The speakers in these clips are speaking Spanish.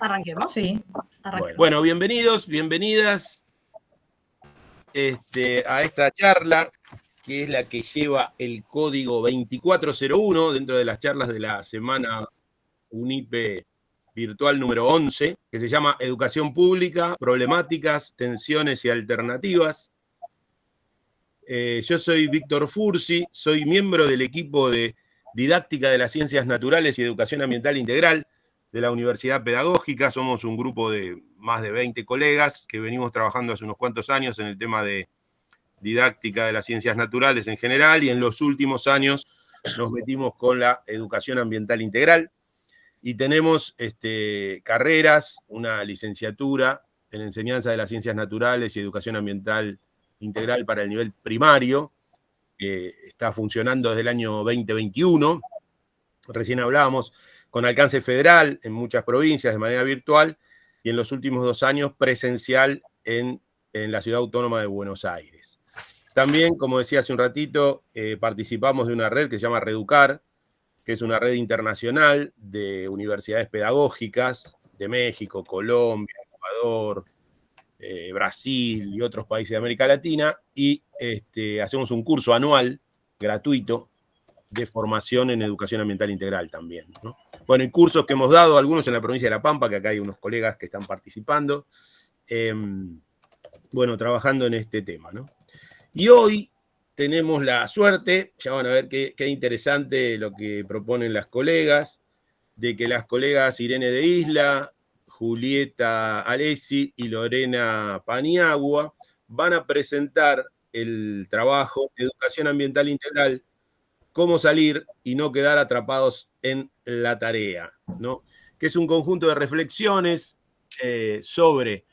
Arranquemos. Sí, arranquemos. Bueno, bienvenidos, bienvenidas a esta charla, que es la que lleva el código 2401 dentro de las charlas de la semana UNIPE virtual número 11, que se llama Educación Pública, Problemáticas, Tensiones y Alternativas. Yo soy Víctor Fursi, soy miembro del equipo de Didáctica de las Ciencias Naturales y Educación Ambiental Integral de la Universidad Pedagógica. Somos un grupo de más de 20 colegas que venimos trabajando hace unos cuantos años en el tema de didáctica de las ciencias naturales en general, y en los últimos años nos metimos con la educación ambiental integral. Y tenemos carreras, una licenciatura en enseñanza de las ciencias naturales y educación ambiental integral para el nivel primario, que está funcionando desde el año 2021. Recién hablábamos, con alcance federal en muchas provincias de manera virtual, y en los últimos 2 años presencial en la Ciudad Autónoma de Buenos Aires. También, como decía hace un ratito, participamos de una red que se llama Reducar, que es una red internacional de universidades pedagógicas de México, Colombia, Ecuador, Brasil y otros países de América Latina, y hacemos un curso anual gratuito de formación en educación ambiental integral también, ¿no? Bueno, y cursos que hemos dado, algunos en la provincia de La Pampa, que acá hay unos colegas que están participando, bueno, trabajando en este tema, ¿no? Y hoy tenemos la suerte, ya van a ver qué interesante lo que proponen las colegas, de que las colegas Irene de Isla, Julieta Alessi y Lorena Paniagua van a presentar el trabajo Educación Ambiental Integral, cómo salir y no quedar atrapados en la tarea, ¿no? Que es un conjunto de reflexiones sobre,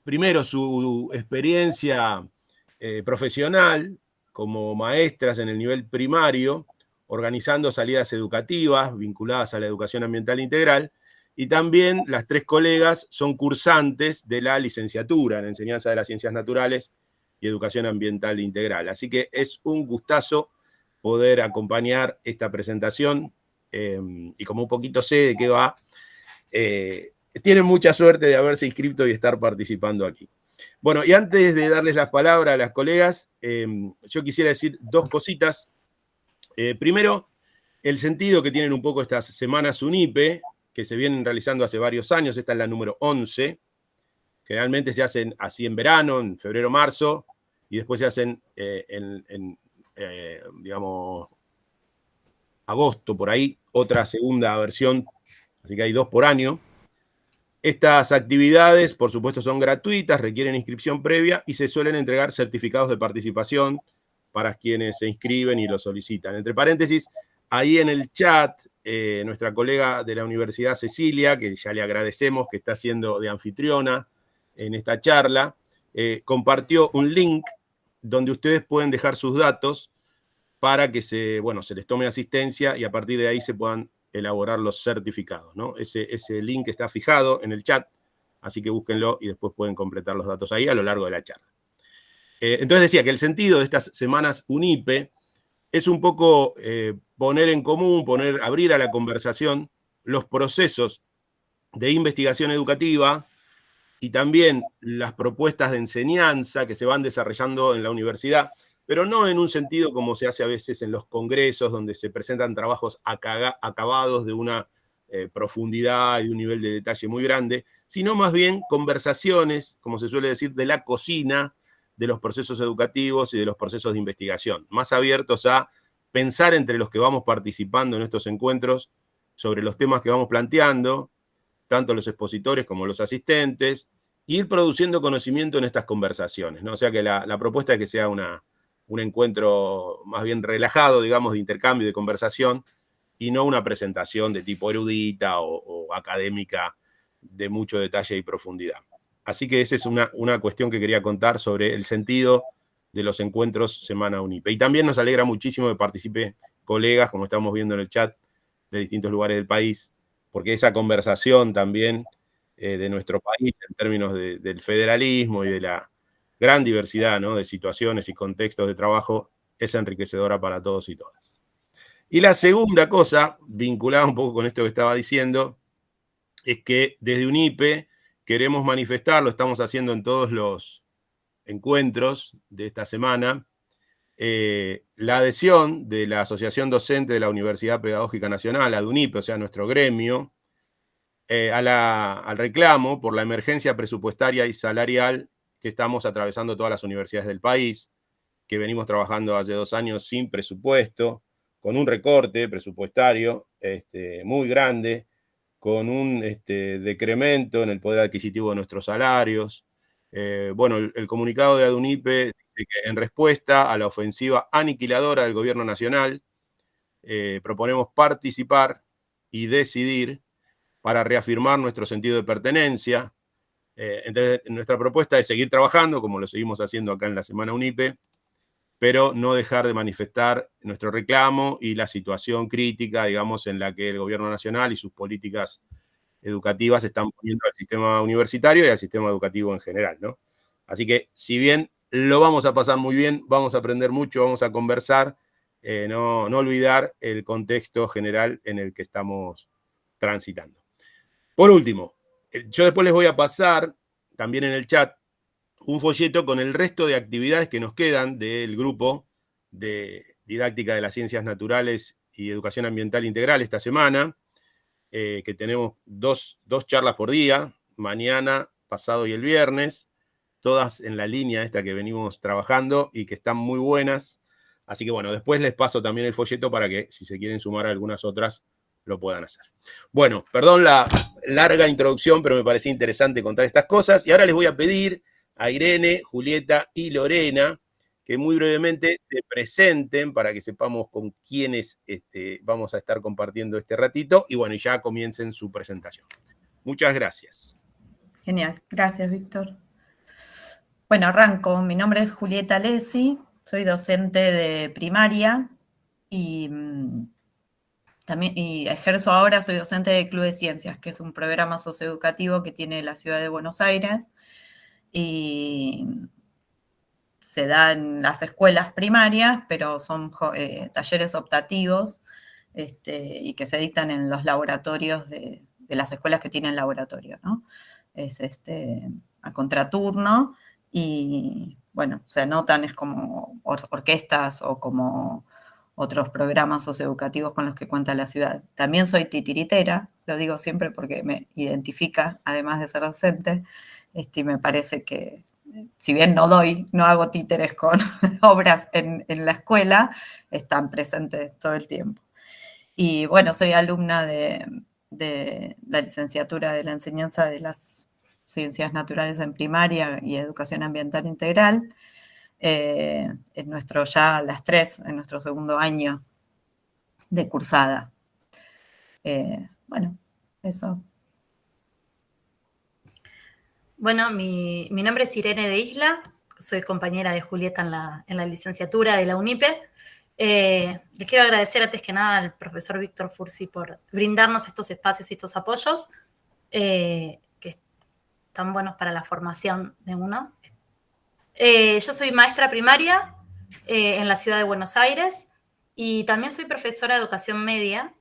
primero, su experiencia profesional como maestras en el nivel primario, organizando salidas educativas vinculadas a la educación ambiental integral, y también las 3 colegas son cursantes de la licenciatura en Enseñanza de las Ciencias Naturales y Educación Ambiental Integral. Así que es un gustazo poder acompañar esta presentación, y como un poquito sé de qué va, tienen mucha suerte de haberse inscrito y estar participando aquí. Bueno, y antes de darles las palabras a las colegas, yo quisiera decir 2 cositas. Primero, el sentido que tienen un poco estas semanas UNIPE, que se vienen realizando hace varios años. Esta es la número 11. Generalmente se hacen así en verano, en febrero, marzo, y después se hacen digamos, agosto, por ahí, otra segunda versión, así que hay 2 por año. Estas actividades, por supuesto, son gratuitas, requieren inscripción previa y se suelen entregar certificados de participación para quienes se inscriben y lo solicitan. Entre paréntesis, ahí en el chat, nuestra colega de la Universidad Cecilia, que ya le agradecemos, que está haciendo de anfitriona en esta charla, compartió un link donde ustedes pueden dejar sus datos para que se les tome asistencia y a partir de ahí se puedan elaborar los certificados, ¿no? Ese link está fijado en el chat, así que búsquenlo y después pueden completar los datos ahí a lo largo de la charla. Entonces decía que el sentido de estas semanas UNIPE es un poco poner en común, abrir a la conversación los procesos de investigación educativa y también las propuestas de enseñanza que se van desarrollando en la universidad, pero no en un sentido como se hace a veces en los congresos, donde se presentan trabajos acabados de una profundidad y un nivel de detalle muy grande, sino más bien conversaciones, como se suele decir, de la cocina de los procesos educativos y de los procesos de investigación, más abiertos a pensar entre los que vamos participando en estos encuentros sobre los temas que vamos planteando, tanto los expositores como los asistentes, e ir produciendo conocimiento en estas conversaciones, ¿no? O sea que la propuesta es que sea un encuentro más bien relajado, digamos, de intercambio, de conversación, y no una presentación de tipo erudita o académica de mucho detalle y profundidad. Así que esa es una cuestión que quería contar sobre el sentido de los encuentros Semana UNIPE. Y también nos alegra muchísimo que participen colegas, como estamos viendo en el chat, de distintos lugares del país, porque esa conversación también de nuestro país en términos del federalismo y de la gran diversidad, ¿no?, de situaciones y contextos de trabajo es enriquecedora para todos y todas. Y la segunda cosa, vinculada un poco con esto que estaba diciendo, es que desde UNIPE queremos manifestar, lo estamos haciendo en todos los encuentros de esta semana, la adhesión de la Asociación Docente de la Universidad Pedagógica Nacional, la UNIPE, o sea, nuestro gremio, al reclamo por la emergencia presupuestaria y salarial que estamos atravesando todas las universidades del país, que venimos trabajando hace 2 años sin presupuesto, con un recorte presupuestario muy grande, con un decremento en el poder adquisitivo de nuestros salarios. Bueno, el comunicado de ADUNIPE dice que en respuesta a la ofensiva aniquiladora del gobierno nacional, proponemos participar y decidir para reafirmar nuestro sentido de pertenencia. Entonces, nuestra propuesta es seguir trabajando, como lo seguimos haciendo acá en la Semana UNIPE, pero no dejar de manifestar nuestro reclamo y la situación crítica, digamos, en la que el gobierno nacional y sus políticas educativas están poniendo al sistema universitario y al sistema educativo en general, ¿no? Así que, si bien lo vamos a pasar muy bien, vamos a aprender mucho, vamos a conversar, no olvidar el contexto general en el que estamos transitando. Por último, yo después les voy a pasar, también en el chat, un folleto con el resto de actividades que nos quedan del grupo de didáctica de las ciencias naturales y educación ambiental integral esta semana, que tenemos dos charlas por día, mañana, pasado y el viernes, todas en la línea esta que venimos trabajando y que están muy buenas. Así que bueno, después les paso también el folleto para que si se quieren sumar a algunas otras, lo puedan hacer. Bueno, perdón la larga introducción, pero me parecía interesante contar estas cosas. Y ahora les voy a pedir a Irene, Julieta y Lorena que muy brevemente se presenten para que sepamos con quiénes vamos a estar compartiendo este ratito y bueno, ya comiencen su presentación. Muchas gracias. Genial, gracias, Víctor. Bueno, arranco. Mi nombre es Julieta Lesi, soy docente de primaria y también ejerzo ahora, soy docente de Club de Ciencias, que es un programa socioeducativo que tiene la ciudad de Buenos Aires y se da en las escuelas primarias, pero son talleres optativos y que se dictan en los laboratorios de las escuelas que tienen laboratorio, ¿no? Es a contraturno y, bueno, se anotan, es como orquestas o como otros programas socioeducativos con los que cuenta la ciudad. También soy titiritera, lo digo siempre porque me identifica, además de ser docente, y me parece que, si bien no hago títeres con obras en la escuela, están presentes todo el tiempo. Y bueno, soy alumna de la licenciatura de la enseñanza de las ciencias naturales en primaria y educación ambiental integral, en las 3, en nuestro segundo año de cursada. Bueno, eso. Bueno, mi nombre es Irene de Isla, soy compañera de Julieta en la licenciatura de la UNIPE. Les quiero agradecer antes que nada al profesor Víctor Fursi por brindarnos estos espacios y estos apoyos que están buenos para la formación de uno. Yo soy maestra primaria en la ciudad de Buenos Aires y también soy profesora de educación media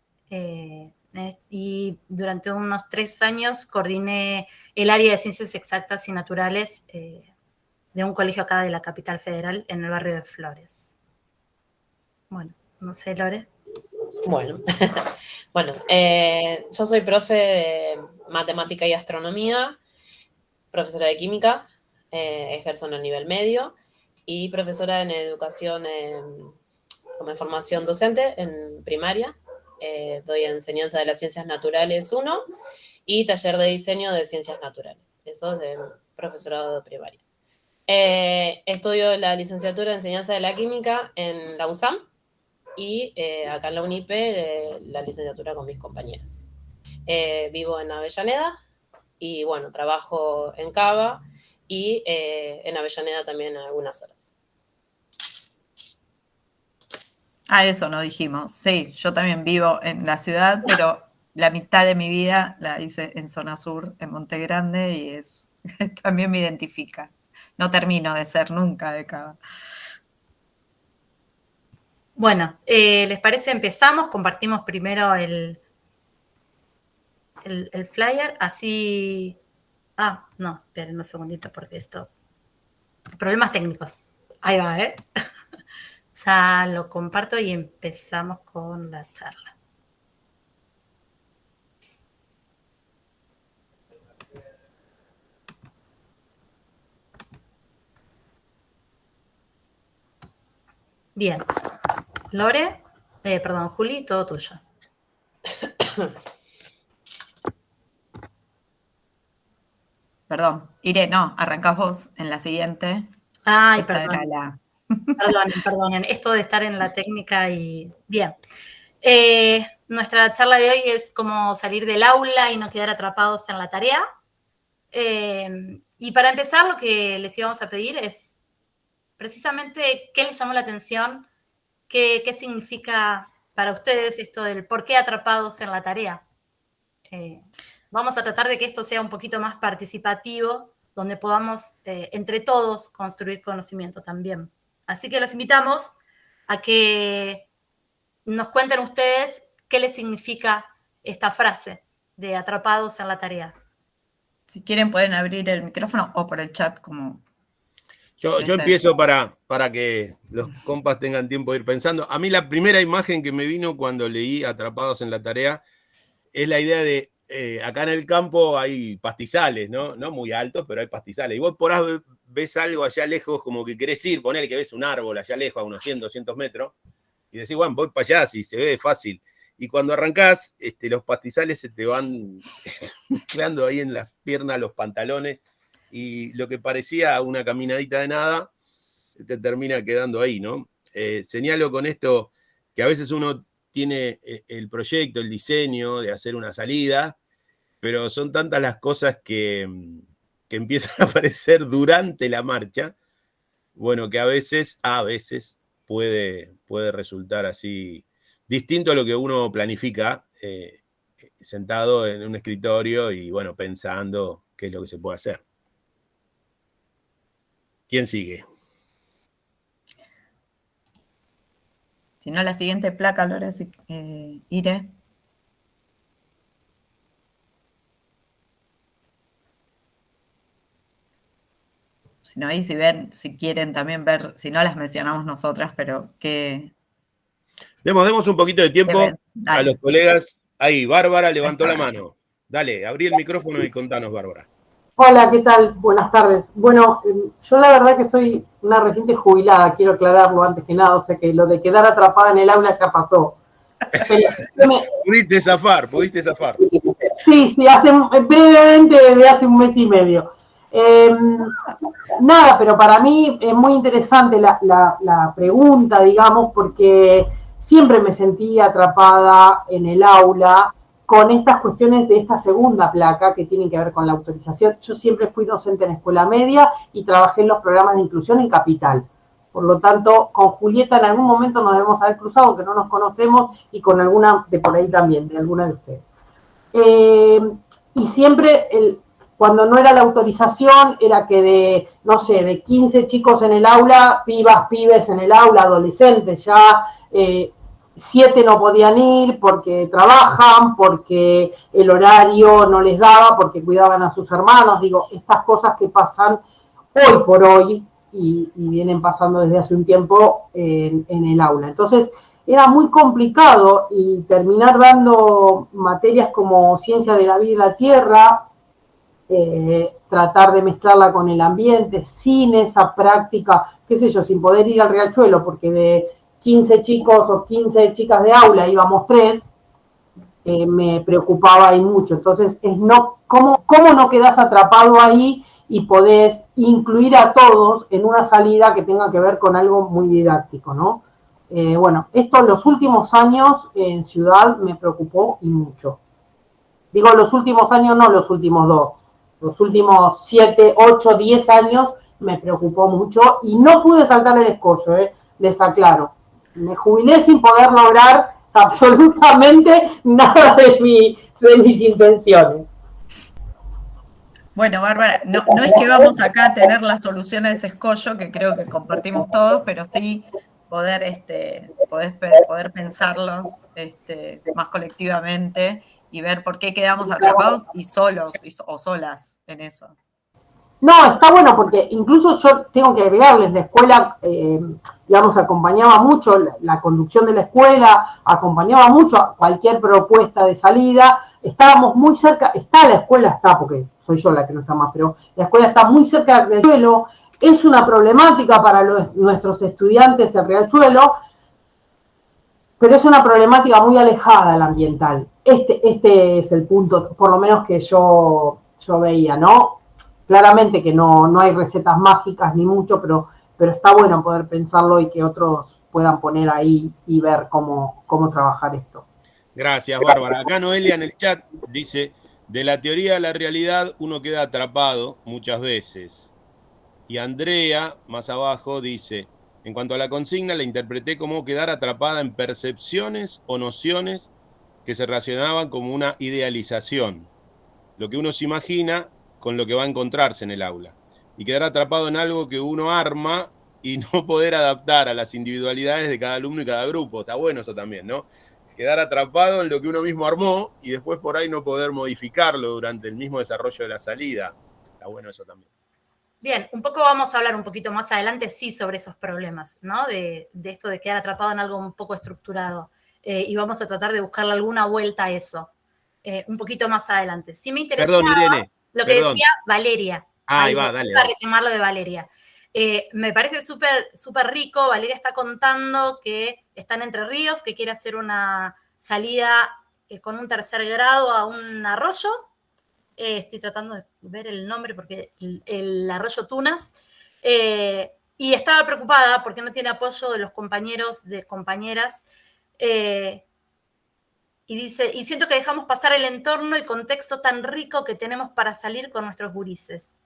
y durante unos 3 años coordiné el área de ciencias exactas y naturales de un colegio acá de la capital federal en el barrio de Flores. Bueno, no sé, Lore. Bueno, yo soy profe de matemática y astronomía, profesora de química, ejerzo en el nivel medio y profesora en educación como en formación docente en primaria. Doy enseñanza de las ciencias naturales 1 y taller de diseño de ciencias naturales. Eso es de profesorado de primaria. Estudio la licenciatura de enseñanza de la química en la USAM y acá en la UNIPE la licenciatura con mis compañeras. Vivo en Avellaneda y bueno, trabajo en Cava y en Avellaneda también algunas horas. Eso no dijimos. Sí, yo también vivo en la ciudad, pero la mitad de mi vida la hice en zona sur, en Monte Grande, y también me identifica. No termino de ser nunca de Cava. Bueno, ¿les parece? Empezamos, compartimos primero el flyer, así... Ah, no, esperen un segundito porque esto... Problemas técnicos. Ahí va, ¿eh? Ya lo comparto y empezamos con la charla. Bien. Lore, perdón, Juli, todo tuyo. Perdón, Irene, no, arrancás vos en la siguiente. Ay, Esta perdón. era la... Perdonen. Esto de estar en la técnica y... Bien. Nuestra charla de hoy es cómo salir del aula y no quedar atrapados en la tarea. Y para empezar, lo que les íbamos a pedir es precisamente qué les llamó la atención, qué significa para ustedes esto del por qué atrapados en la tarea. Vamos a tratar de que esto sea un poquito más participativo, donde podamos entre todos construir conocimiento también. Así que los invitamos a que nos cuenten ustedes qué les significa esta frase de atrapados en la tarea. Si quieren pueden abrir el micrófono o por el chat como... Yo empiezo para que los compas tengan tiempo de ir pensando. A mí la primera imagen que me vino cuando leí Atrapados en la Tarea es la idea de, acá en el campo hay pastizales, ¿no? No muy altos, pero hay pastizales. Y vos por ahí ves algo allá lejos, como que querés ir, ponele que ves un árbol allá lejos, a unos 100, 200 metros, y decís, bueno, voy para allá, si se ve fácil. Y cuando arrancás, los pastizales se te van mezclando ahí en las piernas, los pantalones, y lo que parecía una caminadita de nada, te termina quedando ahí, ¿no? Señalo con esto que a veces uno tiene el proyecto, el diseño de hacer una salida, pero son tantas las cosas que empiezan a aparecer durante la marcha, bueno, que a veces puede resultar así distinto a lo que uno planifica sentado en un escritorio y, bueno, pensando qué es lo que se puede hacer. ¿Quién sigue? Si no, la siguiente placa, Lore, Ire. Si no, ahí si quieren también ver, si no las mencionamos nosotras, pero que... Demos un poquito de tiempo a los colegas. Ahí, Bárbara levantó la mano. Dale, abrí el micrófono y contanos, Bárbara. Hola, ¿qué tal? Buenas tardes. Bueno, yo la verdad que soy una reciente jubilada, quiero aclararlo antes que nada, o sea que lo de quedar atrapada en el aula ya pasó. Pudiste zafar. Sí, brevemente desde hace un mes y medio. Nada, pero para mí es muy interesante la pregunta, digamos, porque siempre me sentí atrapada en el aula con estas cuestiones de esta segunda placa que tienen que ver con la autorización. Yo siempre fui docente en escuela media y trabajé en los programas de inclusión en Capital. Por lo tanto, con Julieta en algún momento nos debemos haber cruzado, aunque no nos conocemos, y con alguna de por ahí también, de alguna de ustedes. Y siempre, cuando no era la autorización, era que de 15 chicos en el aula, pibes en el aula, adolescentes ya, 7 no podían ir porque trabajan, porque el horario no les daba, porque cuidaban a sus hermanos. Digo, estas cosas que pasan hoy por hoy y vienen pasando desde hace un tiempo en el aula. Entonces, era muy complicado y terminar dando materias como ciencia de la vida y la tierra, tratar de mezclarla con el ambiente, sin esa práctica, qué sé yo, sin poder ir al riachuelo, porque de 15 chicos o 15 chicas de aula íbamos 3, me preocupaba ahí mucho. Entonces, ¿cómo no quedás atrapado ahí y podés incluir a todos en una salida que tenga que ver con algo muy didáctico, ¿no? Bueno, esto en los últimos años en Ciudad me preocupó y mucho. Digo los últimos años, no los últimos 2. Los últimos 7, 8, 10 años me preocupó mucho y no pude saltar el escollo, les aclaro. Me jubilé sin poder lograr absolutamente nada de mis intenciones. Bueno, Bárbara, no es que vamos acá a tener la solución a ese escollo, que creo que compartimos todos, pero sí poder pensarlos más colectivamente y ver por qué quedamos atrapados y solos o solas en eso. No, está bueno porque incluso yo tengo que agregarles, la escuela, digamos, acompañaba mucho la conducción de la escuela, acompañaba mucho a cualquier propuesta de salida, estábamos muy cerca, está, porque soy yo la que no está más, pero la escuela está muy cerca del suelo, es una problemática para nuestros estudiantes el riachuelo, pero es una problemática muy alejada la ambiental. Este es el punto, por lo menos que yo veía, ¿no? Claramente que no hay recetas mágicas ni mucho, pero está bueno poder pensarlo y que otros puedan poner ahí y ver cómo trabajar esto. Gracias, Bárbara. Acá Noelia en el chat dice, de la teoría a la realidad uno queda atrapado muchas veces. Y Andrea, más abajo, dice, en cuanto a la consigna, la interpreté como quedar atrapada en percepciones o nociones que se relacionaban como una idealización. Lo que uno se imagina con lo que va a encontrarse en el aula. Y quedar atrapado en algo que uno arma y no poder adaptar a las individualidades de cada alumno y cada grupo. Está bueno eso también, ¿no? Quedar atrapado en lo que uno mismo armó y después por ahí no poder modificarlo durante el mismo desarrollo de la salida. Está bueno eso también. Bien, un poco vamos a hablar un poquito más adelante, sí, sobre esos problemas, ¿no? De esto de quedar atrapado en algo un poco estructurado. Y vamos a tratar de buscarle alguna vuelta a eso. Un poquito más adelante. Sí me interesaba Perdón, Irene. lo que decía Valeria. Ahí va, dale. Para retomar lo de Valeria. Me parece súper rico. Valeria está contando que está en Entre Ríos, que quiere hacer una salida con un 3er grado a un arroyo. Estoy tratando de ver el nombre porque el arroyo Tunas. Y estaba preocupada porque no tiene apoyo de los compañeros, de compañeras. Y dice, y siento que dejamos pasar el entorno y contexto tan rico que tenemos para salir con nuestros gurises.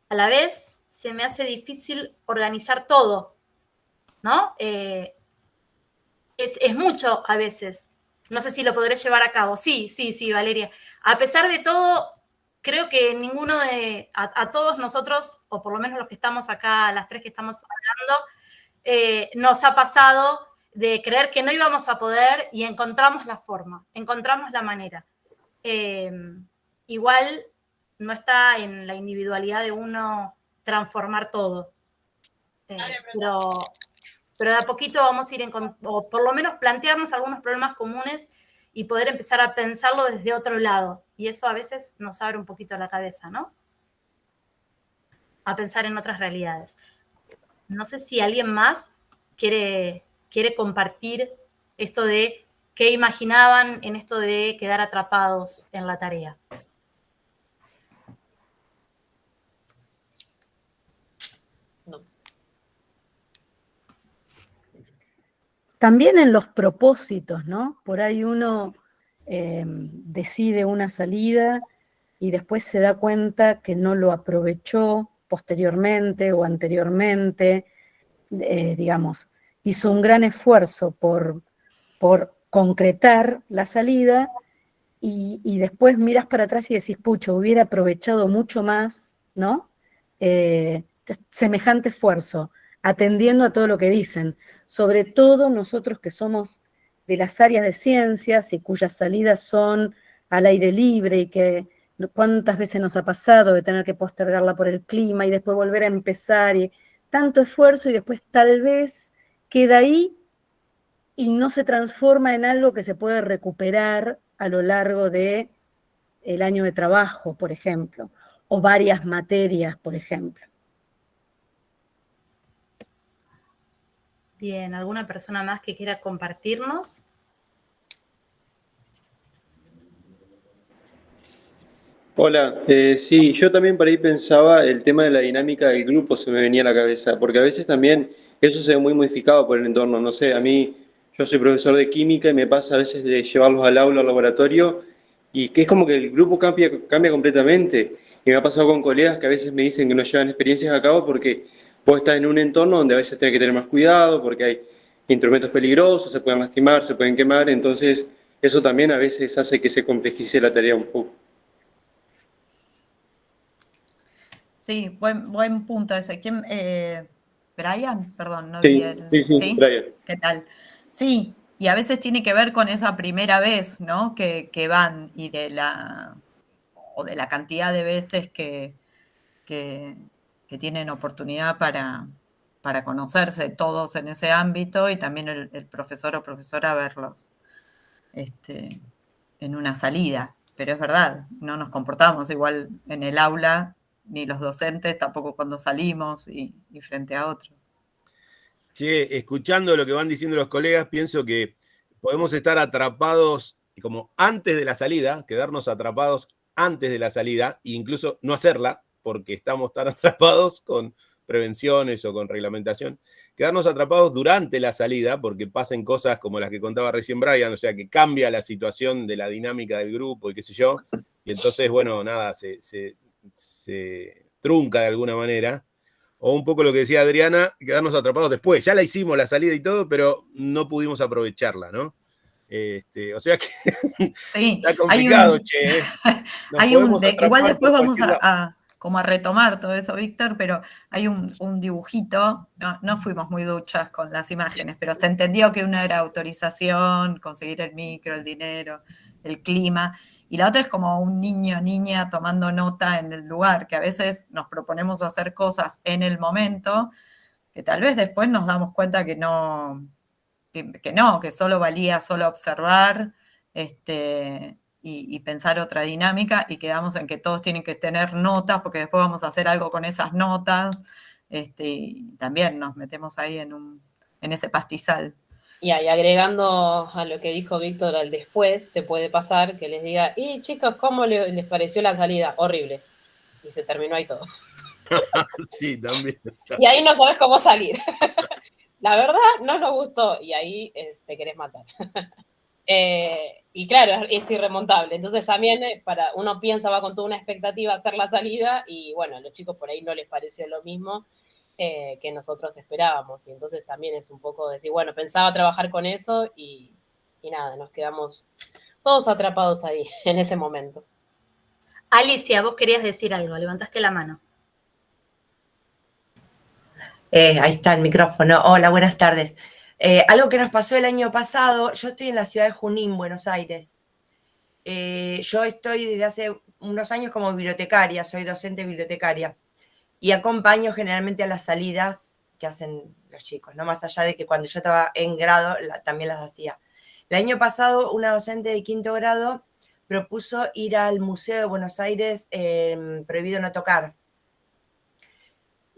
A la vez, se me hace difícil organizar todo, ¿no? Es mucho a veces. No sé si lo podré llevar a cabo. Sí, Valeria. A pesar de todo, creo que ninguno a todos nosotros, o por lo menos los que estamos acá, las 3 que estamos hablando, nos ha pasado de creer que no íbamos a poder y encontramos la forma, encontramos la manera. Igual no está en la individualidad de uno transformar todo. Pero de a poquito vamos a ir, o por lo menos plantearnos algunos problemas comunes y poder empezar a pensarlo desde otro lado. Y eso a veces nos abre un poquito la cabeza, ¿no? A pensar en otras realidades. No sé si alguien más quiere compartir esto de qué imaginaban en esto de quedar atrapados en la tarea. No. También en los propósitos, ¿no? Por ahí uno decide una salida y después se da cuenta que no lo aprovechó posteriormente o anteriormente, digamos, hizo un gran esfuerzo por concretar la salida y después miras para atrás y decís, pucha, hubiera aprovechado mucho más, ¿no? Semejante esfuerzo, atendiendo a todo lo que dicen, sobre todo nosotros que somos de las áreas de ciencias y cuyas salidas son al aire libre y que cuántas veces nos ha pasado de tener que postergarla por el clima y después volver a empezar y tanto esfuerzo y después tal vez queda ahí y no se transforma en algo que se puede recuperar a lo largo del año de trabajo, por ejemplo, o varias materias, por ejemplo. Bien, ¿alguna persona más que quiera compartirnos? Hola, sí, yo también por ahí pensaba el tema de la dinámica del grupo se me venía a la cabeza, porque a veces también eso se ve muy modificado por el entorno, no sé, a mí, yo soy profesor de química y me pasa a veces de llevarlos al aula, al laboratorio, y que es como que el grupo cambia completamente, y me ha pasado con colegas que a veces me dicen que no llevan experiencias a cabo porque vos estás en un entorno donde a veces tenés que tener más cuidado, porque hay instrumentos peligrosos, se pueden lastimar, se pueden quemar, entonces eso también a veces hace que se complejice la tarea un poco. Sí, buen punto ese. ¿Quién? Brian, perdón, no vi Sí, el... sí, ¿Sí? Brian. ¿Qué tal? Sí, Y a veces tiene que ver con esa primera vez, ¿no? Que van y de la cantidad de veces que tienen oportunidad para conocerse todos en ese ámbito y también el profesor o profesora verlos en una salida. Pero es verdad, no nos comportamos igual en el aula, ni los docentes, tampoco cuando salimos y frente a otros. Che, escuchando lo que van diciendo los colegas, pienso que podemos estar atrapados como antes de la salida, quedarnos atrapados antes de la salida e incluso no hacerla porque estamos tan atrapados con prevenciones o con reglamentación, quedarnos atrapados durante la salida porque pasen cosas como las que contaba recién Brian, o sea, que cambia la situación de la dinámica del grupo y qué sé yo, y entonces, bueno, nada, se trunca de alguna manera. O un poco lo que decía Adriana, quedarnos atrapados después. Ya la hicimos, la salida y todo, pero no pudimos aprovecharla, ¿no? O sea que sí, está complicado, che. Igual después vamos como a retomar todo eso, Víctor, pero hay un dibujito, no fuimos muy duchas con las imágenes, pero se entendió que una era autorización, conseguir el micro, el dinero, el clima, y la otra es como un niño o niña tomando nota en el lugar, que a veces nos proponemos hacer cosas en el momento, que tal vez después nos damos cuenta que no, que solo valía solo observar, y pensar otra dinámica, y quedamos en que todos tienen que tener notas, porque después vamos a hacer algo con esas notas, y también nos metemos ahí en ese pastizal. Y ahí agregando a lo que dijo Víctor al después, te puede pasar que les diga, y chicos, ¿cómo les pareció la salida? Horrible. Y se terminó ahí todo. Sí, también. Y ahí no sabes cómo salir. La verdad, no nos gustó. Y ahí te querés matar. Y claro, es irremontable. Entonces también uno piensa, va con toda una expectativa a hacer la salida y bueno, a los chicos por ahí no les pareció lo mismo que nosotros esperábamos. Y entonces también es un poco decir, bueno, pensaba trabajar con eso y nada, nos quedamos todos atrapados ahí en ese momento. Alicia, vos querías decir algo, levantaste la mano. Ahí está el micrófono. Hola, buenas tardes. Algo que nos pasó el año pasado, yo estoy en la ciudad de Junín, Buenos Aires. Yo estoy desde hace unos años como bibliotecaria, soy docente bibliotecaria y acompaño generalmente a las salidas que hacen los chicos, ¿no? Más allá de que cuando yo estaba en grado también las hacía. El año pasado una docente de 5º grado propuso ir al Museo de Buenos Aires Prohibido No Tocar.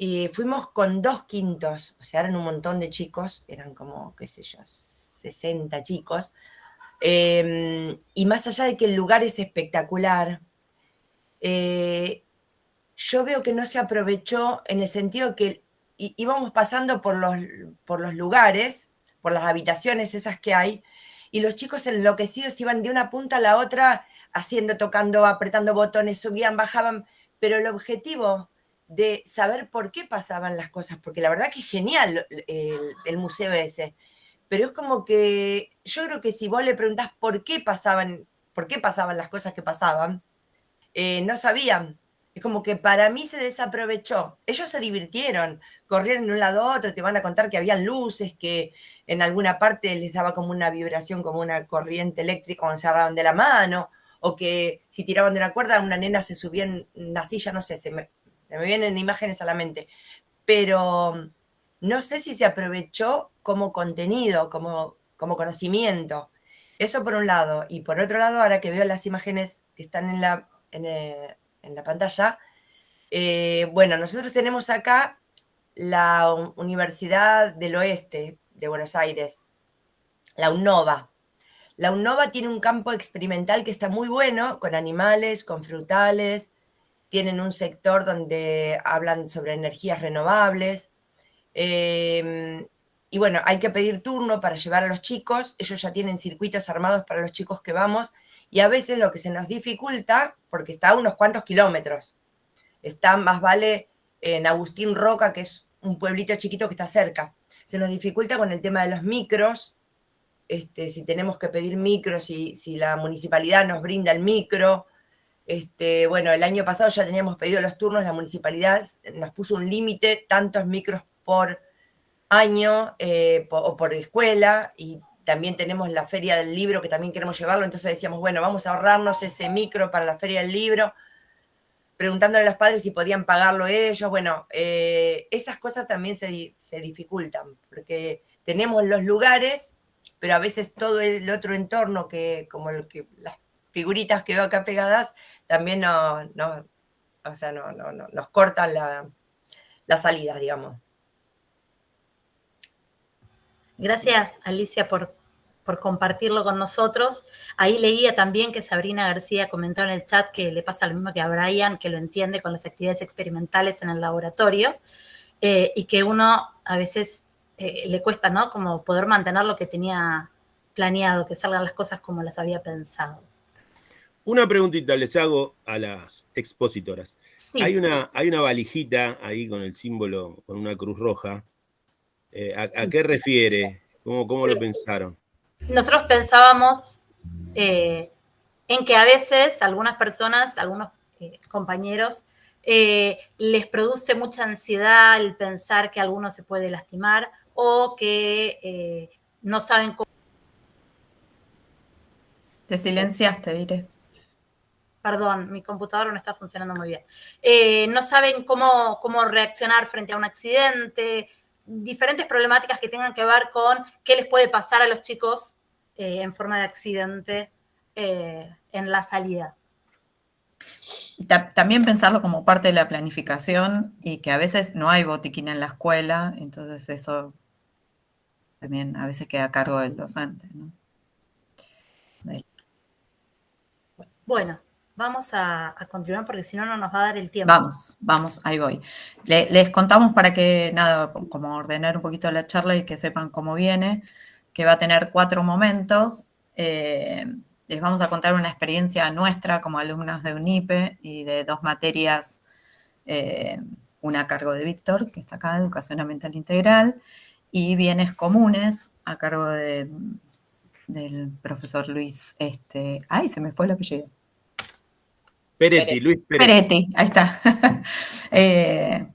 Y fuimos con 2 quintos, o sea, eran un montón de chicos, eran como, qué sé yo, 60 chicos. Y más allá de que el lugar es espectacular, yo veo que no se aprovechó en el sentido que íbamos pasando por los lugares, por las habitaciones esas que hay, y los chicos enloquecidos iban de una punta a la otra, tocando, apretando botones, subían, bajaban, pero el objetivo de saber por qué pasaban las cosas, porque la verdad que es genial el museo ese, pero es como que yo creo que si vos le preguntás por qué pasaban las cosas que pasaban, no sabían. Es como que para mí se desaprovechó. Ellos se divirtieron, corrieron de un lado a otro, te van a contar que habían luces, que en alguna parte les daba como una vibración, como una corriente eléctrica cuando se agarraban de la mano, o que si tiraban de una cuerda, una nena se subía en una silla, no sé, se me vienen imágenes a la mente. Pero no sé si se aprovechó como contenido, como conocimiento. Eso por un lado. Y por otro lado, ahora que veo las imágenes que están en la pantalla, bueno, nosotros tenemos acá la Universidad del Oeste de Buenos Aires, la UNOVA. La UNOVA tiene un campo experimental que está muy bueno, con animales, con frutales, tienen un sector donde hablan sobre energías renovables, y bueno, hay que pedir turno para llevar a los chicos, ellos ya tienen circuitos armados para los chicos que vamos, y a veces lo que se nos dificulta, porque está a unos cuantos kilómetros, está más vale en Agustín Roca, que es un pueblito chiquito que está cerca, se nos dificulta con el tema de los micros, si tenemos que pedir micros, si la municipalidad nos brinda el micro. Bueno, el año pasado ya teníamos pedido los turnos, la municipalidad nos puso un límite, tantos micros por año o por escuela, y también tenemos la feria del libro que también queremos llevarlo, entonces decíamos, bueno, vamos a ahorrarnos ese micro para la feria del libro, preguntándole a los padres si podían pagarlo ellos. Bueno, esas cosas también se dificultan, porque tenemos los lugares, pero a veces todo el otro entorno, como las figuritas que veo acá pegadas, también nos cortan las salidas, digamos. Gracias, Alicia, por compartirlo con nosotros. Ahí leía también que Sabrina García comentó en el chat que le pasa lo mismo que a Brian, que lo entiende con las actividades experimentales en el laboratorio, y que uno a veces le cuesta, ¿no? Como poder mantener lo que tenía planeado, que salgan las cosas como las había pensado. Una preguntita les hago a las expositoras. Sí. Hay una valijita ahí con el símbolo, con una cruz roja. ¿A qué refiere? ¿Cómo lo pensaron? Nosotros pensábamos en que a veces algunas personas, algunos compañeros, les produce mucha ansiedad el pensar que alguno se puede lastimar o que no saben cómo. Te silenciaste, diré. Perdón, mi computadora no está funcionando muy bien. No saben cómo reaccionar frente a un accidente, diferentes problemáticas que tengan que ver con qué les puede pasar a los chicos en forma de accidente en la salida. Y también pensarlo como parte de la planificación y que a veces no hay botiquín en la escuela, entonces eso también a veces queda a cargo del docente, ¿no? Bueno, vamos a continuar porque si no, no nos va a dar el tiempo. Vamos, ahí voy. Les contamos para que, nada, como ordenar un poquito la charla y que sepan cómo viene, que va a tener 4 momentos. Les vamos a contar una experiencia nuestra como alumnos de UNIPE y de 2 materias, una a cargo de Víctor, que está acá, Educación Ambiental Integral, y Bienes Comunes, a cargo del profesor Luis, se me fue el apellido. Luis Peretti. Peretti, ahí está.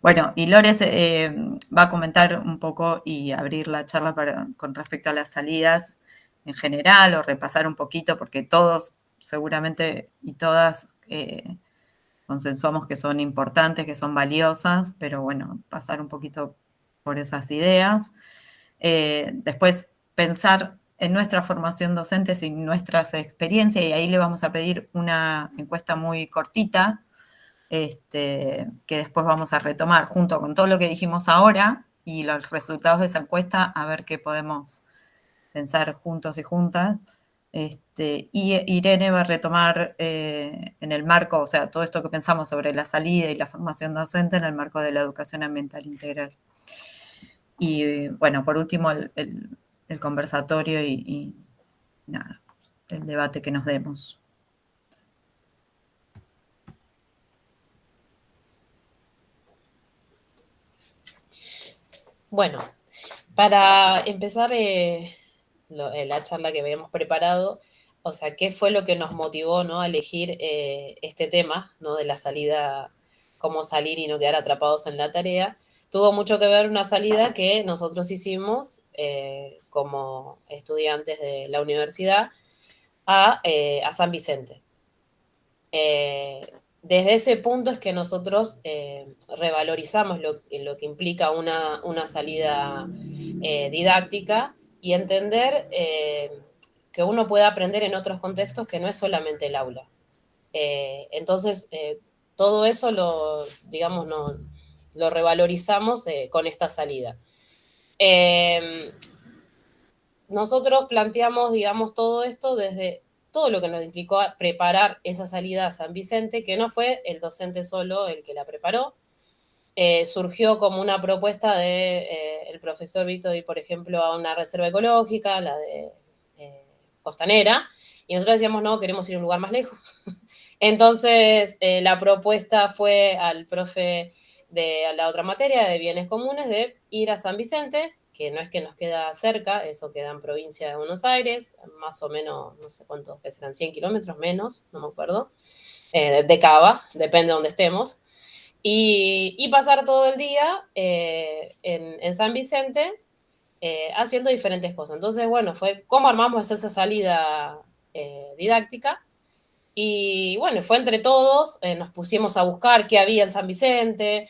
Bueno, y Lores va a comentar un poco y abrir la charla con respecto a las salidas en general, o repasar un poquito, porque todos seguramente y todas consensuamos que son importantes, que son valiosas, pero bueno, pasar un poquito por esas ideas. Después pensar en nuestra formación docente y nuestras experiencias, y ahí le vamos a pedir una encuesta muy cortita, que después vamos a retomar junto con todo lo que dijimos ahora y los resultados de esa encuesta, a ver qué podemos pensar juntos y juntas. Y Irene va a retomar en el marco, o sea, todo esto que pensamos sobre la salida y la formación docente en el marco de la educación ambiental integral. Y bueno, por último, el conversatorio y nada, el debate que nos demos. Bueno, para empezar la charla que habíamos preparado, o sea, ¿qué fue lo que nos motivó, ¿no?, a elegir este tema, ¿no?, de la salida, cómo salir y no quedar atrapados en la tarea? Tuvo mucho que ver una salida que nosotros hicimos como estudiantes de la universidad a San Vicente. Desde ese punto es que nosotros revalorizamos lo que implica una salida didáctica y entender que uno puede aprender en otros contextos que no es solamente el aula. Entonces, todo eso lo revalorizamos con esta salida. Nosotros planteamos, digamos, todo esto desde todo lo que nos implicó preparar esa salida a San Vicente, que no fue el docente solo el que la preparó. Surgió como una propuesta del profesor Víctor, y por ejemplo, a una reserva ecológica, la de Costanera, y nosotros decíamos, no, queremos ir a un lugar más lejos. Entonces, la propuesta fue al profe de la otra materia, de Bienes Comunes, de ir a San Vicente, que no es que nos queda cerca, eso queda en provincia de Buenos Aires, más o menos, no sé cuántos, que serán 100 kilómetros menos, no me acuerdo, de Cava, depende de donde estemos, y pasar todo el día en San Vicente, haciendo diferentes cosas. Entonces, bueno, fue cómo armamos esa salida didáctica. Y bueno, fue entre todos, nos pusimos a buscar qué había en San Vicente,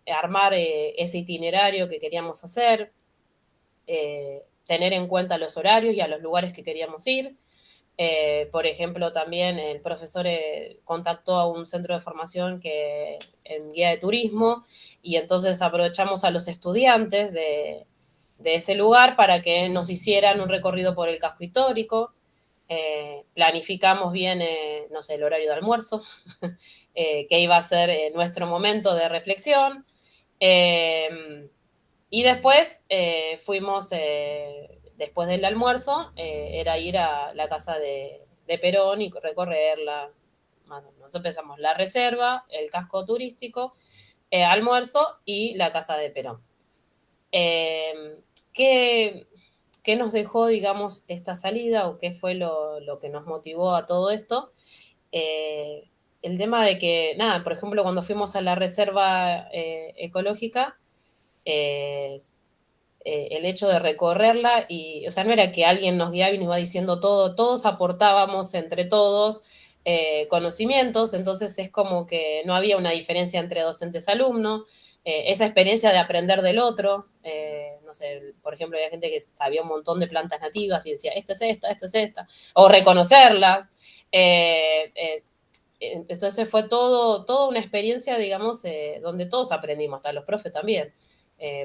armar ese itinerario que queríamos hacer, tener en cuenta los horarios y a los lugares que queríamos ir. Por ejemplo, también el profesor contactó a un centro de formación en guía de turismo, y entonces aprovechamos a los estudiantes de ese lugar para que nos hicieran un recorrido por el casco histórico. Planificamos bien, no sé, el horario de almuerzo, que iba a ser nuestro momento de reflexión. Y después fuimos, después del almuerzo, era ir a la casa de Perón y recorrerla. Nosotros empezamos la reserva, el casco turístico, almuerzo y la casa de Perón. ¿Qué nos dejó, digamos, esta salida o qué fue lo que nos motivó a todo esto? El tema de que, nada, por ejemplo, cuando fuimos a la reserva ecológica, el hecho de recorrerla, y, o sea, no era que alguien nos guiaba y nos iba diciendo todo, todos aportábamos entre todos conocimientos, entonces es como que no había una diferencia entre docentes-alumnos, esa experiencia de aprender del otro, no sé, por ejemplo, había gente que sabía un montón de plantas nativas y decía, esta es esta, o reconocerlas. Entonces fue toda una experiencia, digamos, donde todos aprendimos, hasta los profes también.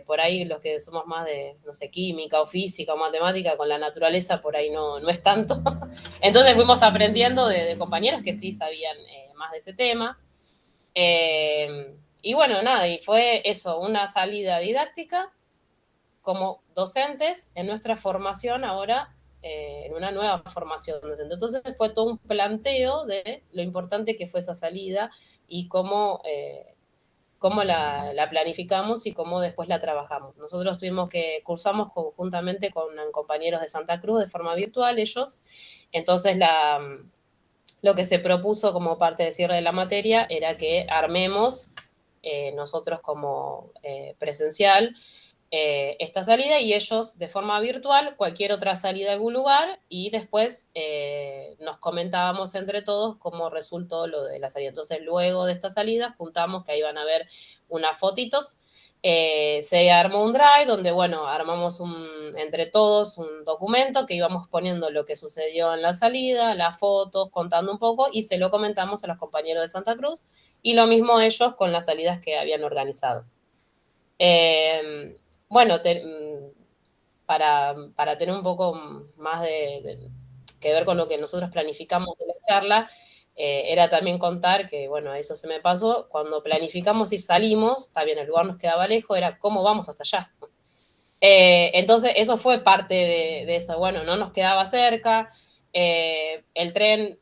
Por ahí los que somos más de, no sé, química o física o matemática, con la naturaleza por ahí no es tanto. Entonces fuimos aprendiendo de compañeros que sí sabían más de ese tema. Y bueno, nada, y fue eso, una salida didáctica como docentes en nuestra formación ahora, en una nueva formación docente. Entonces fue todo un planteo de lo importante que fue esa salida y cómo la planificamos y cómo después la trabajamos. Nosotros cursamos conjuntamente con compañeros de Santa Cruz de forma virtual, ellos. Entonces lo que se propuso como parte de cierre de la materia era que armemos nosotros como presencial esta salida, y ellos de forma virtual cualquier otra salida a algún lugar, y después nos comentábamos entre todos cómo resultó lo de la salida. Entonces luego de esta salida juntamos, que ahí van a ver unas fotitos, se armó un drive donde, bueno, armamos entre todos un documento que íbamos poniendo lo que sucedió en la salida, las fotos, contando un poco, y se lo comentamos a los compañeros de Santa Cruz, y lo mismo ellos con las salidas que habían organizado. Bueno, para tener un poco más que ver con lo que nosotros planificamos de la charla, era también contar que, bueno, eso se me pasó, cuando planificamos y salimos, está bien, el lugar nos quedaba lejos, era cómo vamos hasta allá. Entonces, eso fue parte de eso, bueno, no nos quedaba cerca, el tren,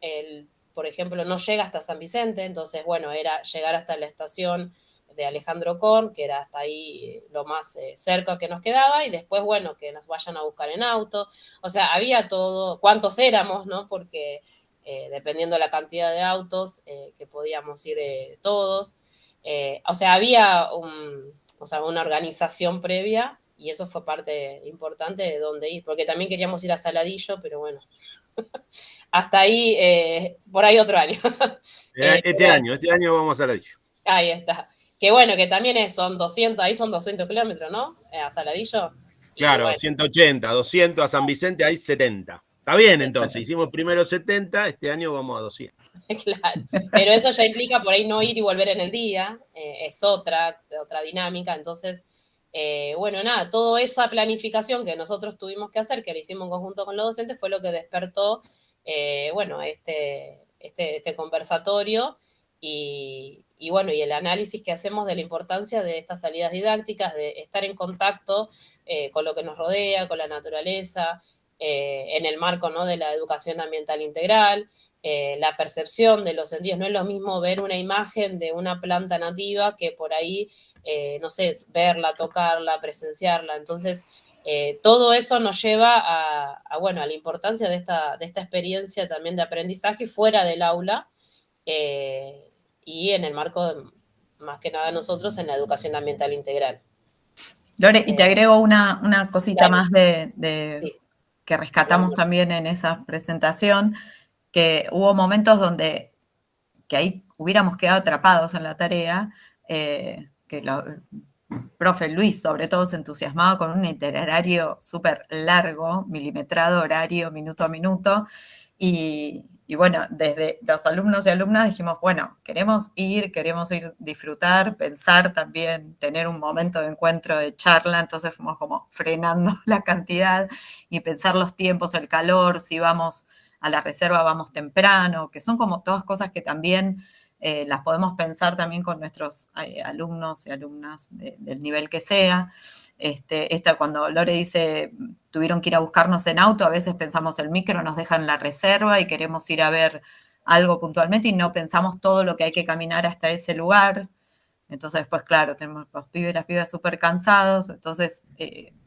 por ejemplo, no llega hasta San Vicente, entonces, bueno, era llegar hasta la estación de Alejandro Korn, que era hasta ahí lo más cerca que nos quedaba, y después, bueno, que nos vayan a buscar en auto. O sea, había todo, cuántos éramos, ¿no? Porque dependiendo de la cantidad de autos que podíamos ir todos. O sea, había una organización previa, y eso fue parte importante de dónde ir, porque también queríamos ir a Saladillo, pero bueno, hasta ahí, por ahí otro año. Este año vamos a Saladillo. Ahí está. Que bueno, que también son 200, ahí son 200 kilómetros, ¿no? A Saladillo. Claro, bueno. 180, 200 a San Vicente, ahí 70. Está bien, entonces, hicimos primero 70, este año vamos a 200. Claro, pero eso ya implica por ahí no ir y volver en el día, es otra dinámica, entonces, bueno, nada, toda esa planificación que nosotros tuvimos que hacer, que la hicimos en conjunto con los docentes, fue lo que despertó, bueno, este conversatorio, y bueno, y el análisis que hacemos de la importancia de estas salidas didácticas, de estar en contacto con lo que nos rodea, con la naturaleza, en el marco, ¿no?, de la educación ambiental integral, la percepción de los sentidos. No es lo mismo ver una imagen de una planta nativa que por ahí, no sé, verla, tocarla, presenciarla. Entonces, todo eso nos lleva a la importancia de esta experiencia también de aprendizaje fuera del aula, y en el marco, más que nada nosotros, en la educación ambiental integral. Lore, y te agrego una cosita Dale. más Sí. que rescatamos también en esa presentación, que hubo momentos donde que ahí hubiéramos quedado atrapados en la tarea, que el profe Luis sobre todo se entusiasmaba con un itinerario súper largo, milimetrado horario, minuto a minuto, y bueno, desde los alumnos y alumnas dijimos, bueno, queremos ir disfrutar, pensar también, tener un momento de encuentro, de charla, entonces fuimos como frenando la cantidad y pensar los tiempos, el calor, si vamos a la reserva vamos temprano, que son como todas cosas que también las podemos pensar también con nuestros alumnos y alumnas del nivel que sea. Cuando Lore dice, tuvieron que ir a buscarnos en auto, a veces pensamos el micro nos deja en la reserva y queremos ir a ver algo puntualmente y no pensamos todo lo que hay que caminar hasta ese lugar. Entonces después, claro, tenemos los pibes y las pibas súper cansados, entonces,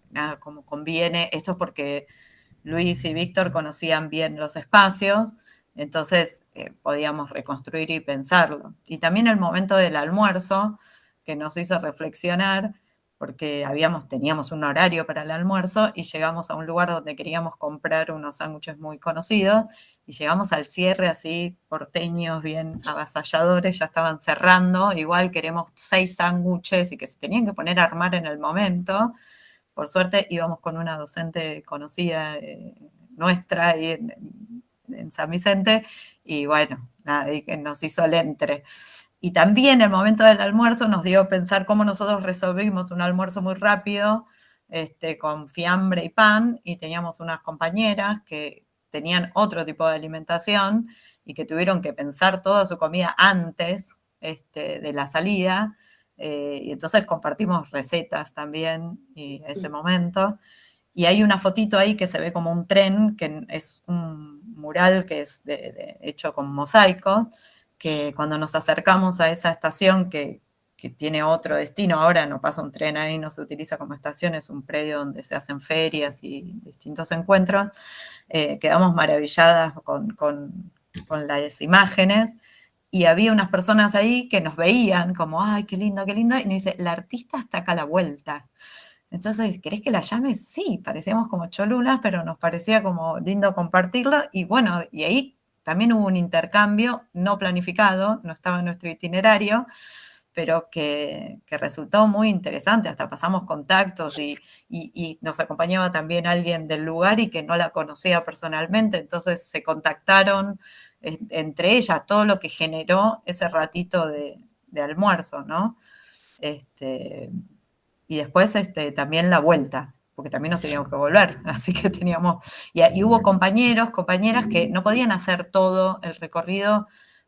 nada, como conviene, esto es porque Luis y Víctor conocían bien los espacios, entonces podíamos reconstruir y pensarlo. Y también el momento del almuerzo, que nos hizo reflexionar, porque teníamos un horario para el almuerzo y llegamos a un lugar donde queríamos comprar unos sándwiches muy conocidos y llegamos al cierre así, porteños bien avasalladores, ya estaban cerrando, igual queremos 6 sándwiches y que se tenían que poner a armar en el momento. Por suerte íbamos con una docente conocida nuestra ahí en San Vicente y bueno, nada, y que nos hizo el entre. Y también el momento del almuerzo nos dio a pensar cómo nosotros resolvimos un almuerzo muy rápido, con fiambre y pan, y teníamos unas compañeras que tenían otro tipo de alimentación y que tuvieron que pensar toda su comida antes de la salida, y entonces compartimos recetas también y ese momento. Y hay una fotito ahí que se ve como un tren, que es un mural que es hecho con mosaico, que cuando nos acercamos a esa estación que tiene otro destino, ahora no pasa un tren ahí, no se utiliza como estación, es un predio donde se hacen ferias y distintos encuentros, quedamos maravilladas con las imágenes y había unas personas ahí que nos veían como, ay, qué lindo, y nos dice, la artista está acá a la vuelta. Entonces, ¿querés que la llame? Sí, parecíamos como cholulas, pero nos parecía como lindo compartirlo. Y bueno, y ahí también hubo un intercambio no planificado, no estaba en nuestro itinerario, pero que resultó muy interesante. Hasta pasamos contactos y nos acompañaba también alguien del lugar y que no la conocía personalmente. Entonces se contactaron entre ellas, todo lo que generó ese ratito de almuerzo, ¿no? Y después también la vuelta, porque también nos teníamos que volver, así que y hubo compañeros, compañeras que no podían hacer todo el recorrido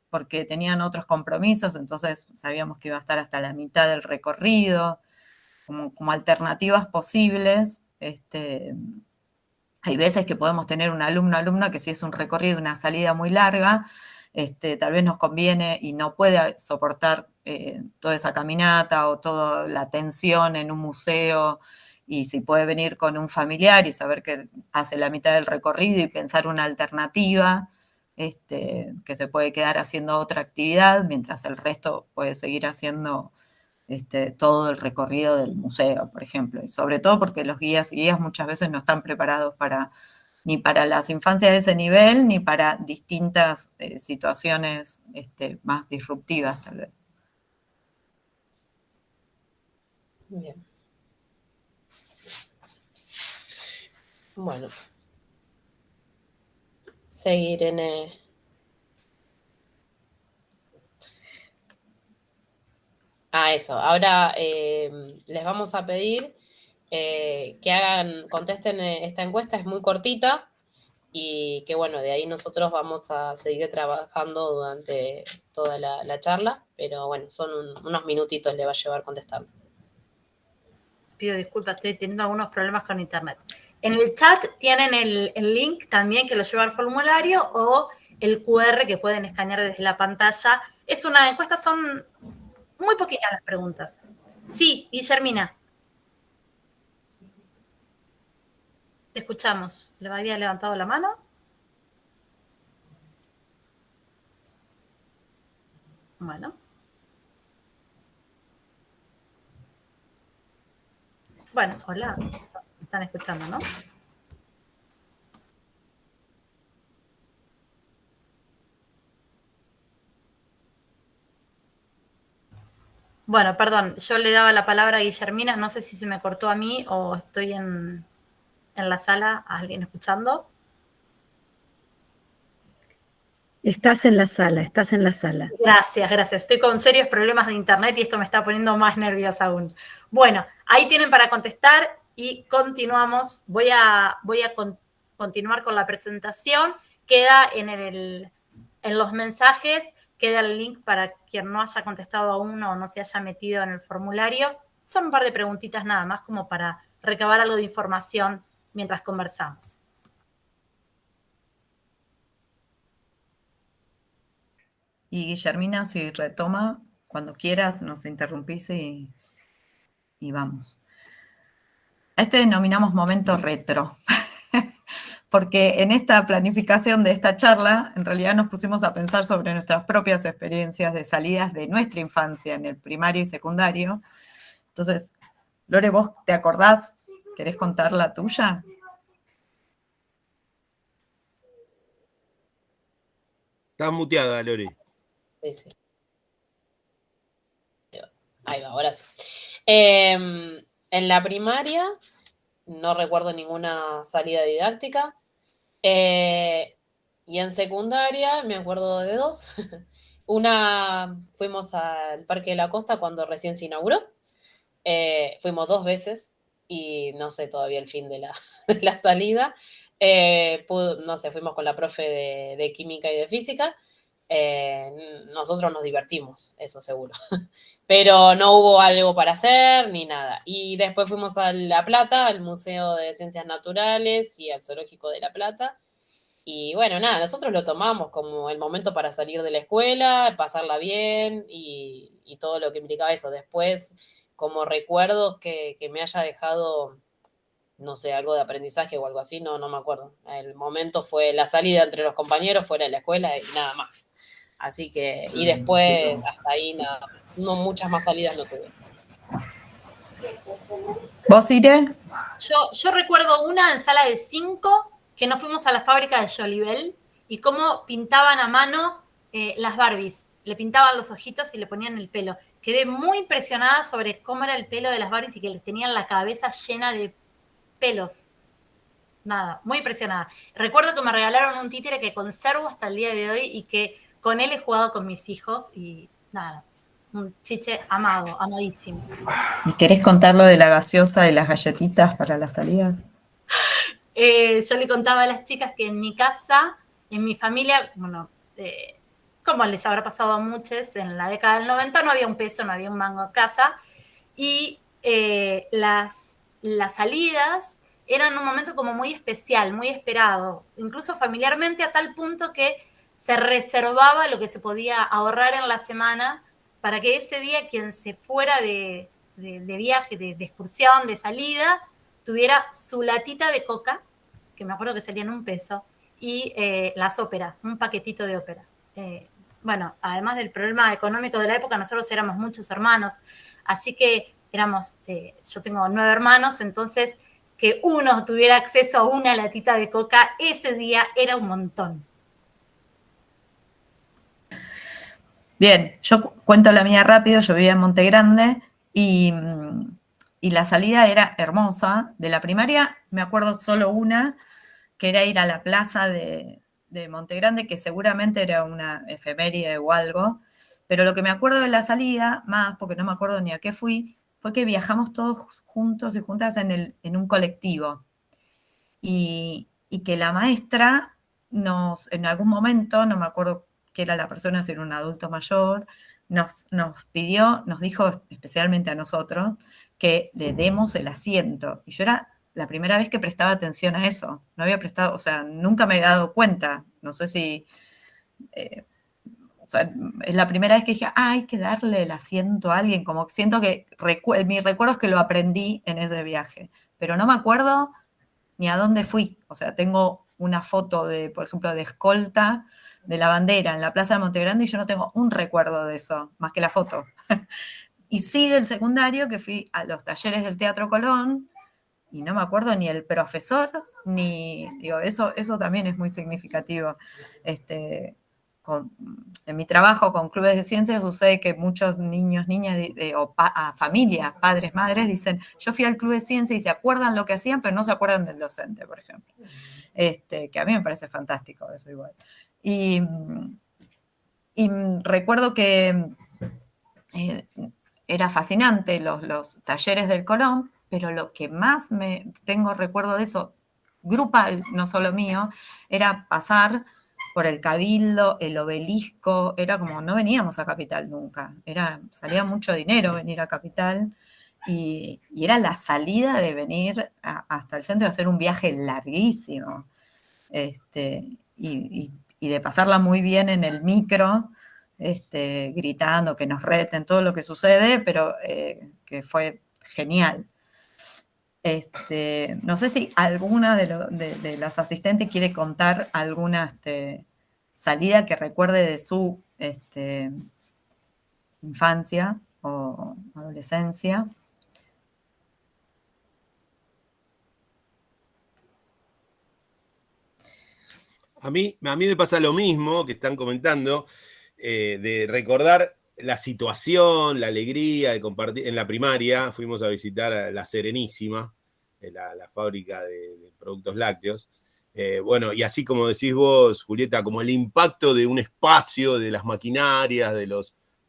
porque tenían otros compromisos, entonces sabíamos que iba a estar hasta la mitad del recorrido, como alternativas posibles. Hay veces que podemos tener un alumno o alumna que si es un recorrido, una salida muy larga, tal vez nos conviene y no puede soportar toda esa caminata o toda la tensión en un museo, y si puede venir con un familiar y saber que hace la mitad del recorrido y pensar una alternativa, que se puede quedar haciendo otra actividad mientras el resto puede seguir haciendo todo el recorrido del museo, por ejemplo, y sobre todo porque los guías y guías muchas veces no están preparados ni para las infancias de ese nivel, ni para distintas situaciones más disruptivas, tal vez. Bien. Bueno. Seguir en... eso. Ahora les vamos a pedir que contesten esta encuesta, es muy cortita y que bueno, de ahí nosotros vamos a seguir trabajando durante toda la charla, pero bueno, son unos minutitos le va a llevar contestar. Pido disculpas, estoy teniendo algunos problemas con internet. En el chat tienen el link también que los lleva al formulario o el QR que pueden escanear desde la pantalla. Es una encuesta, son muy poquitas las preguntas. Sí, Guillermina. Te escuchamos. ¿Le había levantado la mano? Bueno. Bueno, hola, me están escuchando, ¿no? Bueno, perdón, yo le daba la palabra a Guillermina, no sé si se me cortó a mí o estoy en la sala, alguien escuchando. Estás en la sala, estás en la sala. Gracias, gracias. Estoy con serios problemas de internet y esto me está poniendo más nerviosa aún. Bueno, ahí tienen para contestar y continuamos. Voy a continuar con la presentación. Queda en los mensajes, queda el link para quien no haya contestado aún o no se haya metido en el formulario. Son un par de preguntitas nada más como para recabar algo de información mientras conversamos. Y Guillermina, si retoma, cuando quieras, nos interrumpís y vamos. A este denominamos momento retro, porque en esta planificación de esta charla, en realidad nos pusimos a pensar sobre nuestras propias experiencias de salidas de nuestra infancia en el primario y secundario. Entonces, Lore, ¿vos te acordás? ¿Querés contar la tuya? Estás muteada, Lore. Sí. Ahí va, ahora sí. En la primaria no recuerdo ninguna salida didáctica. Y en secundaria me acuerdo de dos. Una, fuimos al Parque de la Costa cuando recién se inauguró. Fuimos 2 veces y no sé todavía el fin de la salida. No sé, fuimos con la profe de química y de física. Nosotros nos divertimos, eso seguro. Pero no hubo algo para hacer ni nada. Y después fuimos a La Plata, al Museo de Ciencias Naturales y al Zoológico de La Plata. Y bueno, nada, nosotros lo tomamos como el momento para salir de la escuela, pasarla bien y todo lo que implicaba eso. Después, como recuerdos que me haya dejado, no sé, algo de aprendizaje o algo así, no me acuerdo. El momento fue la salida entre los compañeros fuera de la escuela y nada más. Así que, y después, hasta ahí, nada, no muchas más salidas no tuve. ¿Vos, Ire? Yo recuerdo una en sala de 5, que nos fuimos a la fábrica de Jolibel y cómo pintaban a mano las Barbies. Le pintaban los ojitos y le ponían el pelo. Quedé muy impresionada sobre cómo era el pelo de las Barbies y que les tenían la cabeza llena de pelos. Nada, muy impresionada. Recuerdo que me regalaron un títere que conservo hasta el día de hoy y que con él he jugado con mis hijos y nada, un chiche amado, amadísimo. ¿Y querés contar lo de la gaseosa y las galletitas para las salidas? Yo le contaba a las chicas que en mi casa, en mi familia, bueno, como les habrá pasado a muchos, en la década del 90 no había un peso, no había un mango en casa, y las salidas eran un momento como muy especial, muy esperado, incluso familiarmente, a tal punto que se reservaba lo que se podía ahorrar en la semana para que ese día quien se fuera de viaje, de excursión, de salida, tuviera su latita de coca, que me acuerdo que salían $1, y las óperas, un paquetito de ópera. Bueno, además del problema económico de la época, nosotros éramos muchos hermanos, así que éramos, yo tengo 9 hermanos, entonces que uno tuviera acceso a una latita de coca ese día era un montón. Bien, yo cuento la mía rápido, yo vivía en Monte Grande y la salida era hermosa. De la primaria me acuerdo solo una, que era ir a la plaza de Monte Grande, que seguramente era una efeméride o algo, pero lo que me acuerdo de la salida, más porque no me acuerdo ni a qué fui, fue que viajamos todos juntos y juntas en un colectivo. Y que la maestra en algún momento, no me acuerdo que era la persona, si era un adulto mayor, nos pidió, nos dijo especialmente a nosotros, que le demos el asiento. Y yo era la primera vez que prestaba atención a eso. No había prestado, o sea, nunca me había dado cuenta. No sé si... o sea, es la primera vez que dije, hay que darle el asiento a alguien. Como que siento que mi recuerdo es que lo aprendí en ese viaje. Pero no me acuerdo ni a dónde fui. O sea, tengo una foto de, por ejemplo, de escolta de la bandera en la Plaza de Monte Grande y yo no tengo un recuerdo de eso, más que la foto. Y sí del secundario, que fui a los talleres del Teatro Colón, y no me acuerdo ni el profesor, digo, eso también es muy significativo. En mi trabajo con clubes de ciencias sucede que muchos niños, niñas, familias, padres, madres, dicen, yo fui al club de ciencias y se acuerdan lo que hacían, pero no se acuerdan del docente, por ejemplo. Que a mí me parece fantástico eso igual. Y recuerdo que era fascinante los talleres del Colón, pero lo que más tengo recuerdo de eso, grupal, no solo mío, era pasar por el Cabildo, el Obelisco, era como, no veníamos a Capital nunca, salía mucho dinero venir a Capital, y era la salida de venir hasta el centro, hacer un viaje larguísimo, y de pasarla muy bien en el micro, gritando, que nos reten, todo lo que sucede, pero que fue genial. No sé si alguna de las asistentes quiere contar alguna salida que recuerde de su infancia o adolescencia. A mí me pasa lo mismo que están comentando, de recordar la situación, la alegría de compartir. En la primaria fuimos a visitar a La Serenísima, la fábrica de productos lácteos. Bueno, y así como decís vos, Julieta, como el impacto de un espacio, de las maquinarias,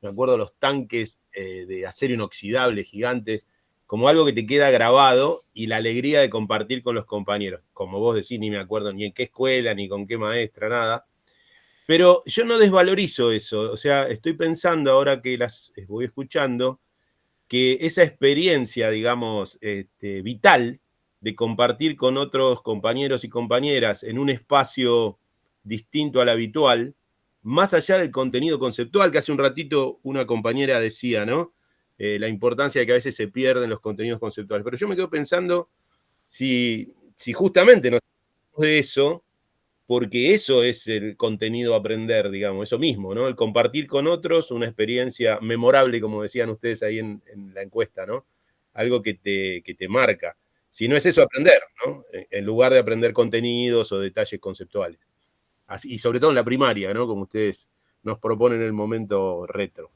me acuerdo, los tanques de acero inoxidable gigantes, como algo que te queda grabado, y la alegría de compartir con los compañeros. Como vos decís, ni me acuerdo ni en qué escuela, ni con qué maestra, nada. Pero yo no desvalorizo eso. O sea, estoy pensando ahora que las voy escuchando, que esa experiencia, digamos, vital, de compartir con otros compañeros y compañeras en un espacio distinto al habitual, más allá del contenido conceptual, que hace un ratito una compañera decía, ¿no? La importancia de que a veces se pierden los contenidos conceptuales. Pero yo me quedo pensando si justamente nos de eso, porque eso es el contenido a aprender, digamos, eso mismo, ¿no? El compartir con otros una experiencia memorable, como decían ustedes ahí en la encuesta, ¿no? Algo que te marca. Si no es eso, aprender, ¿no? En lugar de aprender contenidos o detalles conceptuales. Así, y sobre todo en la primaria, ¿no? Como ustedes nos proponen el momento retro.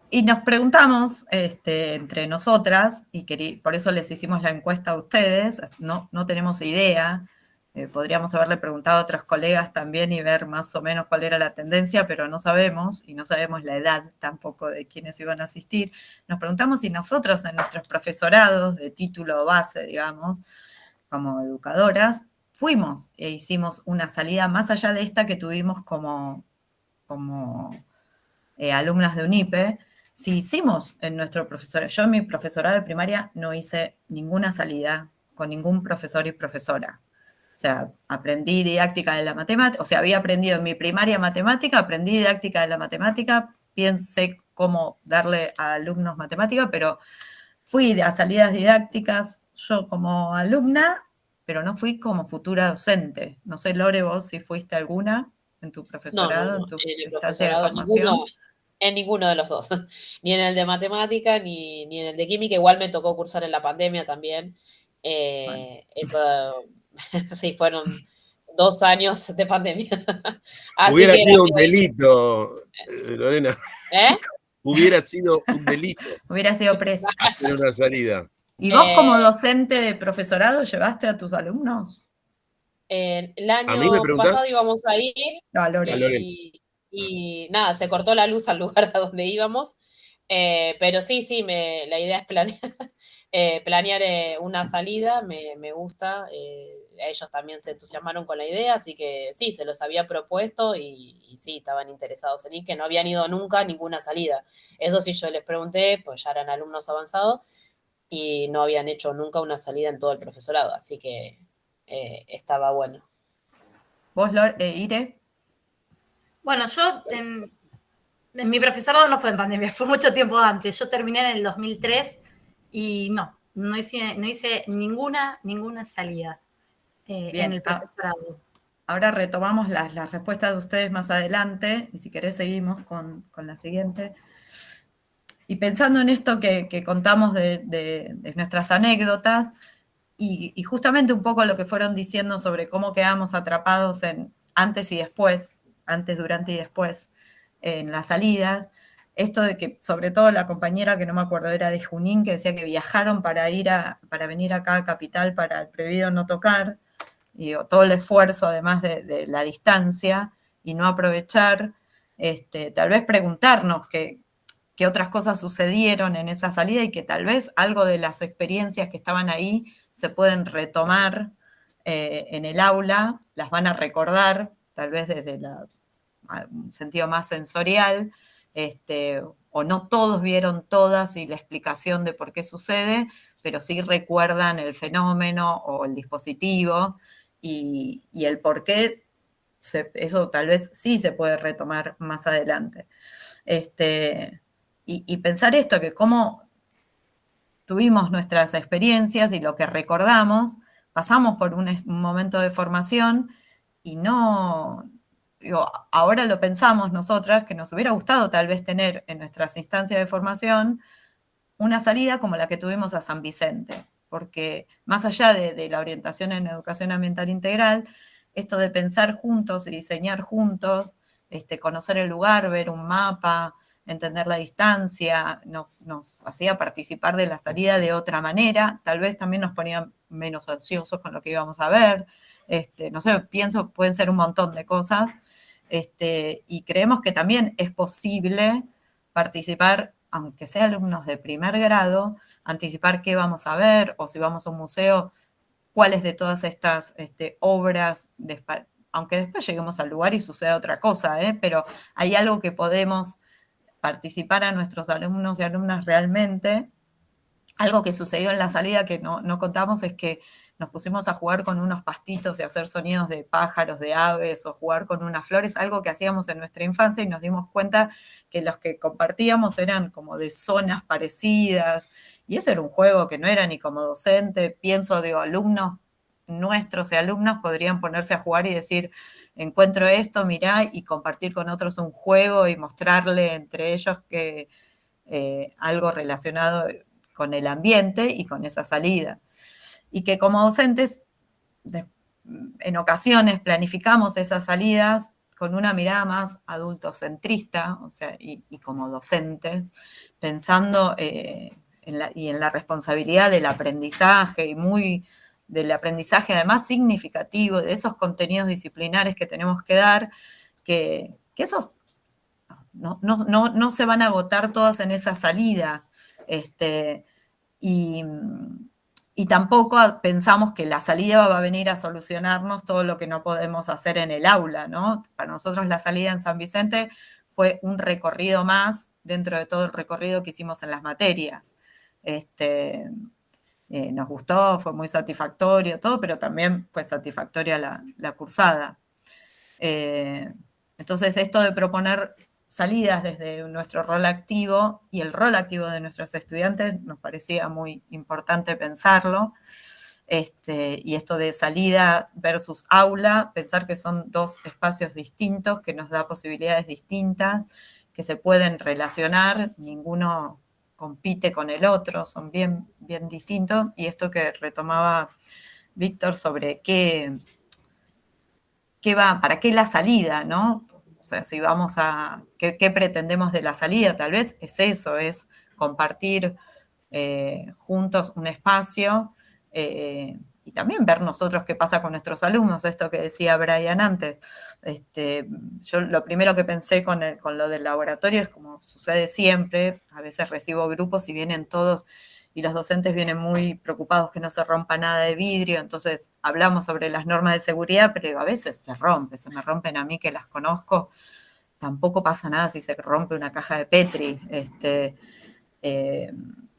Y nos preguntamos entre nosotras, y por eso les hicimos la encuesta a ustedes, no tenemos idea, podríamos haberle preguntado a otros colegas también y ver más o menos cuál era la tendencia, pero no sabemos, y no sabemos la edad tampoco de quienes iban a asistir. Nos preguntamos si nosotros en nuestros profesorados de título base, digamos, como educadoras, fuimos e hicimos una salida más allá de esta que tuvimos como alumnas de UNIPE, si hicimos en nuestro profesorado, yo en mi profesorado de primaria no hice ninguna salida con ningún profesor y profesora. O sea, aprendí didáctica de la matemática, o sea, había aprendido en mi primaria matemática, aprendí didáctica de la matemática, pensé cómo darle a alumnos matemática, pero fui a salidas didácticas yo como alumna, pero no fui como futura docente. No sé, Lore, vos si fuiste alguna en tu profesorado, No, en tu en el instancia de profesorado formación. en ninguno de los dos, ni en el de matemática ni en el de química. Igual me tocó cursar en la pandemia también. Bueno. Eso sí, fueron 2 años de pandemia. Así Hubiera que sido un delito, Lorena. ¿Eh? Hubiera sido un delito Hubiera sido presa. hacer una salida. ¿Y vos como docente de profesorado llevaste a tus alumnos? El ¿A mí me año preguntás? pasado íbamos a ir No, Lore. y nada, se cortó la luz al lugar a donde íbamos. Pero sí, la idea es planear una salida, me gusta. Ellos también se entusiasmaron con la idea, así que sí, se los había propuesto y sí, estaban interesados en ir, que no habían ido nunca a ninguna salida. Eso sí, yo les pregunté, pues ya eran alumnos avanzados y no habían hecho nunca una salida en todo el profesorado, así que estaba bueno. ¿Vos, Ire? Bueno, yo en mi profesorado no fue en pandemia, fue mucho tiempo antes. Yo terminé en el 2003 y no hice ninguna salida en el profesorado. ahora retomamos las respuestas de ustedes más adelante, y si querés seguimos con la siguiente. Y pensando en esto que contamos de nuestras anécdotas, y justamente un poco lo que fueron diciendo sobre cómo quedamos atrapados en antes y después, antes, durante y después, en las salidas, esto de que, sobre todo la compañera, que no me acuerdo, era de Junín, que decía que viajaron para venir acá a Capital para el prohibido no tocar, y todo el esfuerzo, además de la distancia, y no aprovechar, tal vez preguntarnos qué otras cosas sucedieron en esa salida y que tal vez algo de las experiencias que estaban ahí se pueden retomar en el aula, las van a recordar, tal vez desde un sentido más sensorial, o no todos vieron todas y la explicación de por qué sucede, pero sí recuerdan el fenómeno o el dispositivo y el por qué eso tal vez sí se puede retomar más adelante. Y pensar esto, que cómo tuvimos nuestras experiencias y lo que recordamos, pasamos por un momento de formación y no, digo, ahora lo pensamos nosotras, que nos hubiera gustado tal vez tener en nuestras instancias de formación una salida como la que tuvimos a San Vicente, porque más allá de la orientación en educación ambiental integral, esto de pensar juntos y diseñar juntos, conocer el lugar, ver un mapa, entender la distancia, nos hacía participar de la salida de otra manera, tal vez también nos ponía menos ansiosos con lo que íbamos a ver, no sé, pienso, pueden ser un montón de cosas, y creemos que también es posible participar, aunque sea alumnos de primer grado, anticipar qué vamos a ver, o si vamos a un museo, cuáles de todas estas obras, aunque después lleguemos al lugar y suceda otra cosa, pero hay algo que podemos participar a nuestros alumnos y alumnas realmente. Algo que sucedió en la salida que no contamos es que nos pusimos a jugar con unos pastitos y hacer sonidos de pájaros, de aves, o jugar con unas flores, algo que hacíamos en nuestra infancia, y nos dimos cuenta que los que compartíamos eran como de zonas parecidas, y eso era un juego que no era ni como docente. Pienso, digo, alumnos nuestros y alumnas podrían ponerse a jugar y decir, encuentro esto, mirá, y compartir con otros un juego y mostrarle entre ellos que algo relacionado con el ambiente y con esa salida. Y que como docentes, en ocasiones planificamos esas salidas con una mirada más adultocentrista, o sea, y como docentes, pensando en la responsabilidad del aprendizaje, y muy del aprendizaje además significativo, de esos contenidos disciplinares que tenemos que dar, que esos no se van a agotar todas en esa salida. Y tampoco pensamos que la salida va a venir a solucionarnos todo lo que no podemos hacer en el aula, ¿no? Para nosotros la salida en San Vicente fue un recorrido más dentro de todo el recorrido que hicimos en las materias. Nos gustó, fue muy satisfactorio todo, pero también fue satisfactoria la cursada. Entonces, esto de proponer salidas desde nuestro rol activo y el rol activo de nuestros estudiantes nos parecía muy importante pensarlo. Y esto de salida versus aula, pensar que son dos espacios distintos, que nos da posibilidades distintas, que se pueden relacionar, ninguno compite con el otro, son bien, bien distintos. Y esto que retomaba Víctor sobre para qué la salida, ¿no? O sea, si vamos ¿qué pretendemos de la salida? Tal vez es eso, es compartir juntos un espacio, y también ver nosotros qué pasa con nuestros alumnos, esto que decía Brian antes. Yo lo primero que pensé con lo del laboratorio es, como sucede siempre, a veces recibo grupos y vienen todos, y los docentes vienen muy preocupados que no se rompa nada de vidrio, entonces hablamos sobre las normas de seguridad, pero a veces se me rompen a mí que las conozco, tampoco pasa nada si se rompe una caja de Petri,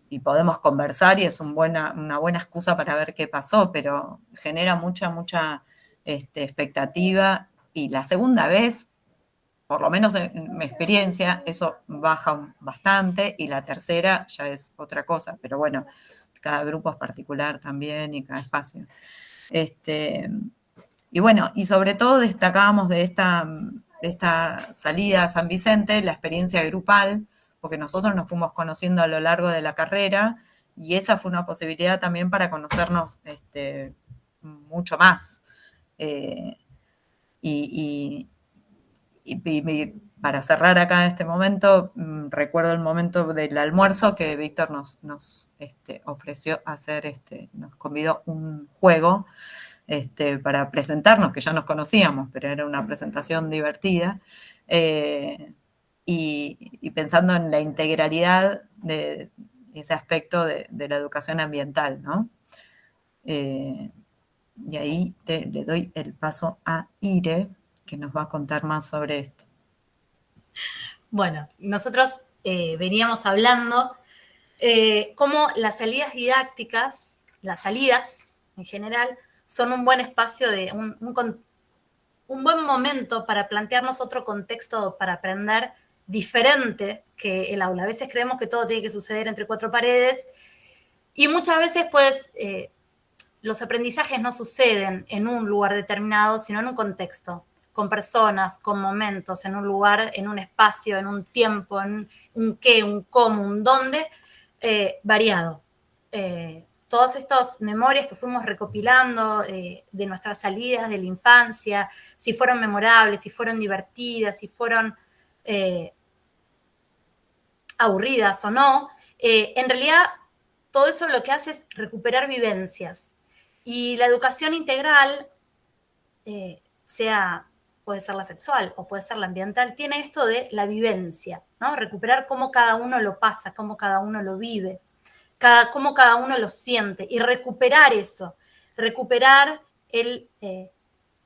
y podemos conversar y es una buena excusa para ver qué pasó, pero genera mucha expectativa, y la segunda vez, por lo menos en mi experiencia, eso baja bastante, y la tercera ya es otra cosa, pero bueno, cada grupo es particular también y cada espacio. Y bueno, y sobre todo destacábamos de esta salida a San Vicente la experiencia grupal, porque nosotros nos fuimos conociendo a lo largo de la carrera y esa fue una posibilidad también para conocernos mucho más. Y para cerrar acá este momento, recuerdo el momento del almuerzo que Víctor nos ofreció hacer, nos convidó un juego para presentarnos, que ya nos conocíamos, pero era una presentación divertida, y pensando en la integralidad de ese aspecto de la educación ambiental, ¿no? Y ahí le doy el paso a Ire, que nos va a contar más sobre esto. Bueno, nosotros veníamos hablando cómo las salidas didácticas, las salidas en general, son un buen espacio, un buen momento para plantearnos otro contexto para aprender diferente que el aula. A veces creemos que todo tiene que suceder entre cuatro paredes y muchas veces pues los aprendizajes no suceden en un lugar determinado, sino en un contexto, con personas, con momentos, en un lugar, en un espacio, en un tiempo, en un qué, un cómo, un dónde, variado. Todas estas memorias que fuimos recopilando de nuestras salidas de la infancia, si fueron memorables, si fueron divertidas, si fueron aburridas o no, en realidad todo eso lo que hace es recuperar vivencias. Y la educación integral, puede ser la sexual o puede ser la ambiental, tiene esto de la vivencia, ¿no? Recuperar cómo cada uno lo pasa, cómo cada uno lo vive, cómo cada uno lo siente y recuperar eso, recuperar el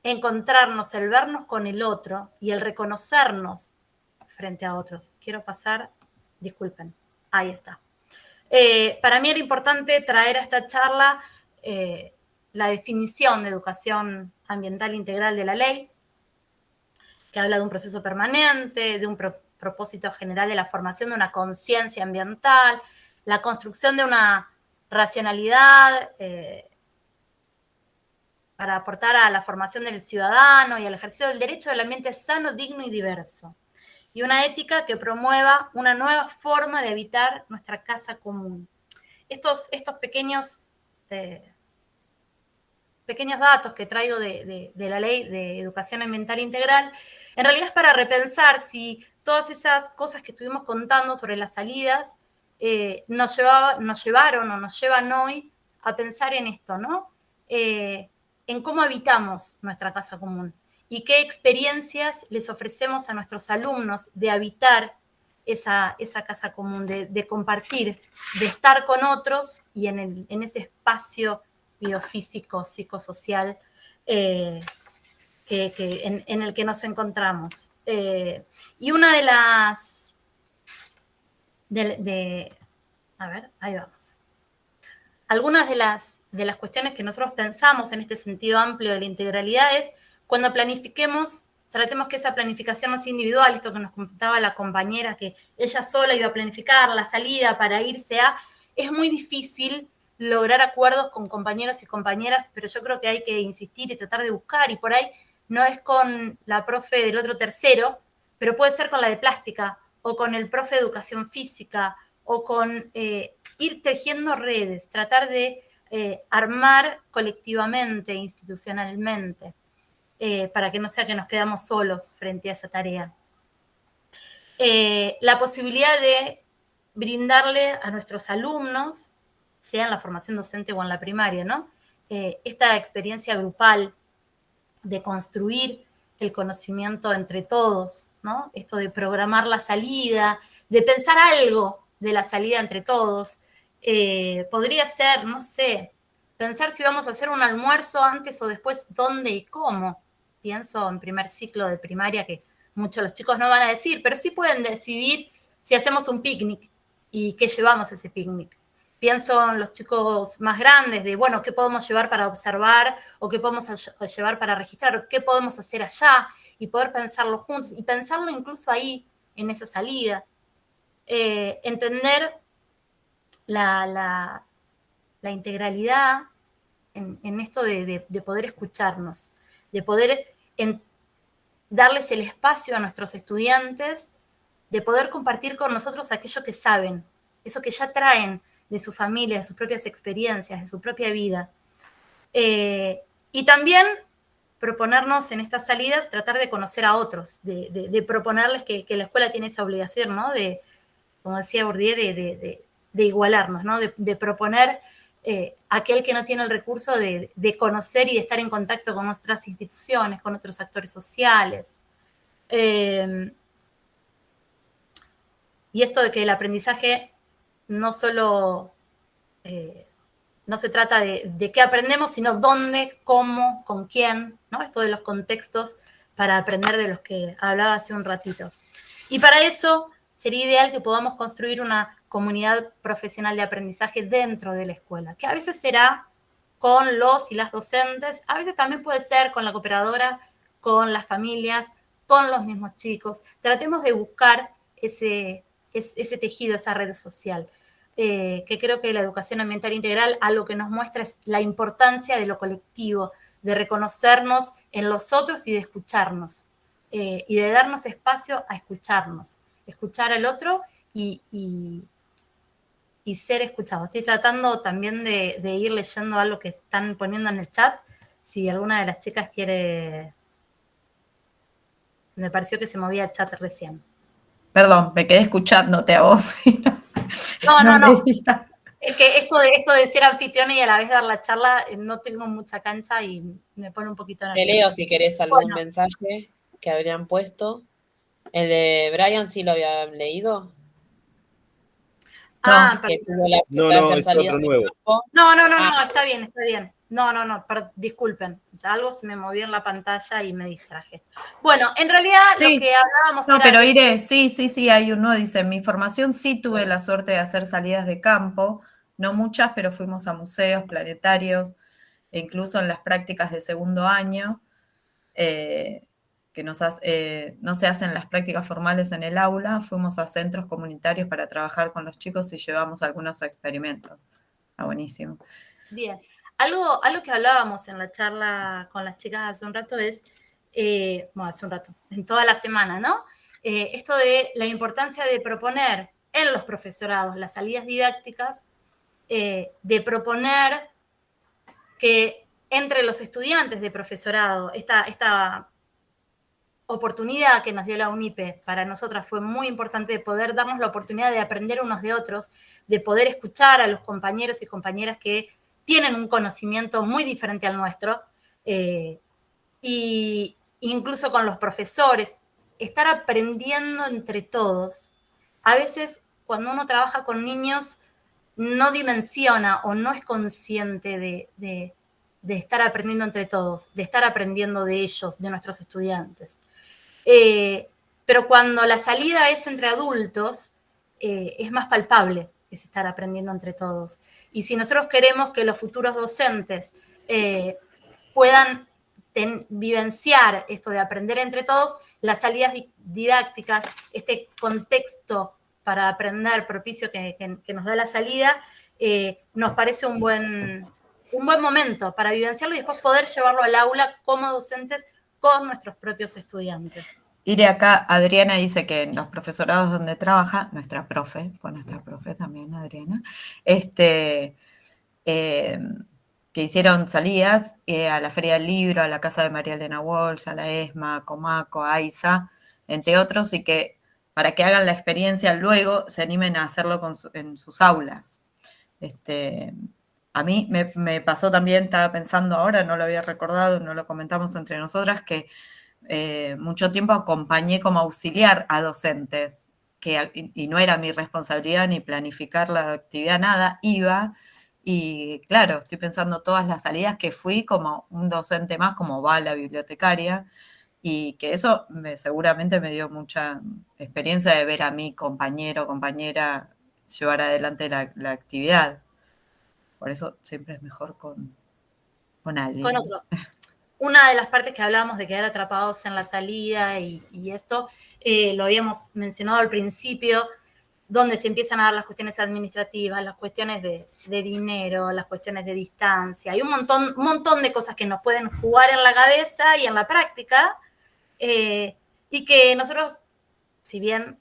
encontrarnos, el vernos con el otro y el reconocernos frente a otros. Quiero pasar, disculpen, ahí está. Para mí era importante traer a esta charla la definición de educación ambiental integral de la ley, que habla de un proceso permanente, de un propósito general de la formación de una conciencia ambiental, la construcción de una racionalidad para aportar a la formación del ciudadano y al ejercicio del derecho del ambiente sano, digno y diverso, y una ética que promueva una nueva forma de habitar nuestra casa común. Estos pequeños datos que traigo de la Ley de Educación Ambiental Integral, en realidad es para repensar si todas esas cosas que estuvimos contando sobre las salidas nos llevaron o nos llevan hoy a pensar en esto, ¿no? En cómo habitamos nuestra casa común y qué experiencias les ofrecemos a nuestros alumnos de habitar esa casa común, de compartir, de estar con otros y en ese espacio biofísico, psicosocial en el que nos encontramos. Y una de las... a ver, ahí vamos. Algunas de las cuestiones que nosotros pensamos en este sentido amplio de la integralidad es cuando planifiquemos, tratemos que esa planificación no sea individual, esto que nos contaba la compañera, que ella sola iba a planificar la salida para irse es muy difícil lograr acuerdos con compañeros y compañeras, pero yo creo que hay que insistir y tratar de buscar, y por ahí no es con la profe del otro tercero, pero puede ser con la de plástica, o con el profe de educación física, o con ir tejiendo redes, tratar de armar colectivamente, institucionalmente, para que no sea que nos quedamos solos frente a esa tarea. La posibilidad de brindarle a nuestros alumnos, sea en la formación docente o en la primaria, ¿no? Esta experiencia grupal de construir el conocimiento entre todos, ¿no? Esto de programar la salida, de pensar algo de la salida entre todos. Podría ser, no sé, pensar si vamos a hacer un almuerzo antes o después, dónde y cómo. Pienso en primer ciclo de primaria que muchos de los chicos no van a decir, pero sí pueden decidir si hacemos un picnic y qué llevamos a ese picnic. Pienso en los chicos más grandes de, bueno, qué podemos llevar para observar o qué podemos llevar para registrar o qué podemos hacer allá y poder pensarlo juntos y pensarlo incluso ahí, en esa salida. Entender la integralidad en esto de poder escucharnos, de poder darles el espacio a nuestros estudiantes, de poder compartir con nosotros aquello que saben, eso que ya traen de su familia, de sus propias experiencias, de su propia vida. Y también proponernos en estas salidas, tratar de conocer a otros, de proponerles que la escuela tiene esa obligación, ¿no? Como decía Bourdieu, de igualarnos, ¿no? De proponer aquel que no tiene el recurso de conocer y de estar en contacto con otras instituciones, con otros actores sociales. Y esto de que el aprendizaje no solo no se trata de qué aprendemos, sino dónde, cómo, con quién, ¿no? Esto de los contextos para aprender, de los que hablaba hace un ratito. Y para eso sería ideal que podamos construir una comunidad profesional de aprendizaje dentro de la escuela, que a veces será con los y las docentes, a veces también puede ser con la cooperadora, con las familias, con los mismos chicos. Tratemos de buscar ese tejido, esa red social. Que creo que la educación ambiental integral algo que nos muestra es la importancia de lo colectivo, de reconocernos en los otros y de escucharnos, y de darnos espacio a escucharnos, escuchar al otro y ser escuchado. Estoy tratando también de ir leyendo algo que están poniendo en el chat, si alguna de las chicas quiere... Me pareció que se movía el chat recién. Perdón, me quedé escuchándote a vos. No. Es que esto de ser anfitriona y a la vez dar la charla, no tengo mucha cancha y me pone un poquito nerviosa. Te leo si querés algún mensaje que habrían puesto. El de Brian sí lo había leído. No, que tuvo la no, es otro nuevo. No, está bien. No, disculpen. Algo se me movió en la pantalla y me distraje. Bueno, en realidad sí. Lo que hablábamos no, era... pero Iré, sí, hay uno, dice, en mi formación sí tuve la suerte de hacer salidas de campo, no muchas, pero fuimos a museos, planetarios, e incluso en las prácticas de segundo año, que no se hacen las prácticas formales en el aula, fuimos a centros comunitarios para trabajar con los chicos y llevamos algunos experimentos. Está buenísimo. Bien. Algo que hablábamos en la charla con las chicas hace un rato es, en toda la semana, ¿no? Esto de la importancia de proponer en los profesorados las salidas didácticas, de proponer que entre los estudiantes de profesorado, esta oportunidad que nos dio la UNIPE para nosotras fue muy importante, de poder darnos la oportunidad de aprender unos de otros, de poder escuchar a los compañeros y compañeras que tienen un conocimiento muy diferente al nuestro, y incluso con los profesores, estar aprendiendo entre todos. A veces, cuando uno trabaja con niños, no dimensiona o no es consciente de estar aprendiendo entre todos, de estar aprendiendo de ellos, de nuestros estudiantes. Pero cuando la salida es entre adultos, es más palpable, es estar aprendiendo entre todos. Y si nosotros queremos que los futuros docentes puedan vivenciar esto de aprender entre todos, las salidas didácticas, este contexto para aprender propicio que nos da la salida, nos parece un buen momento para vivenciarlo y después poder llevarlo al aula como docentes con nuestros propios estudiantes. Iré acá, Adriana dice que en los profesorados donde trabaja, nuestra profe también, Adriana, que hicieron salidas a la Feria del Libro, a la Casa de María Elena Walsh, a la ESMA, a Comaco, a AISA, entre otros, y que para que hagan la experiencia luego se animen a hacerlo en sus aulas. A mí me pasó también, estaba pensando ahora, no lo había recordado, no lo comentamos entre nosotras, que mucho tiempo acompañé como auxiliar a docentes, y no era mi responsabilidad ni planificar la actividad, nada, iba, y claro, estoy pensando todas las salidas que fui como un docente más, como va la bibliotecaria, y que eso seguramente me dio mucha experiencia de ver a mi compañero o compañera llevar adelante la actividad. Por eso siempre es mejor con alguien. Con otros. Una de las partes que hablábamos de quedar atrapados en la salida y esto, lo habíamos mencionado al principio, donde se empiezan a dar las cuestiones administrativas, las cuestiones de dinero, las cuestiones de distancia. Hay un montón de cosas que nos pueden jugar en la cabeza y en la práctica, y que nosotros, si bien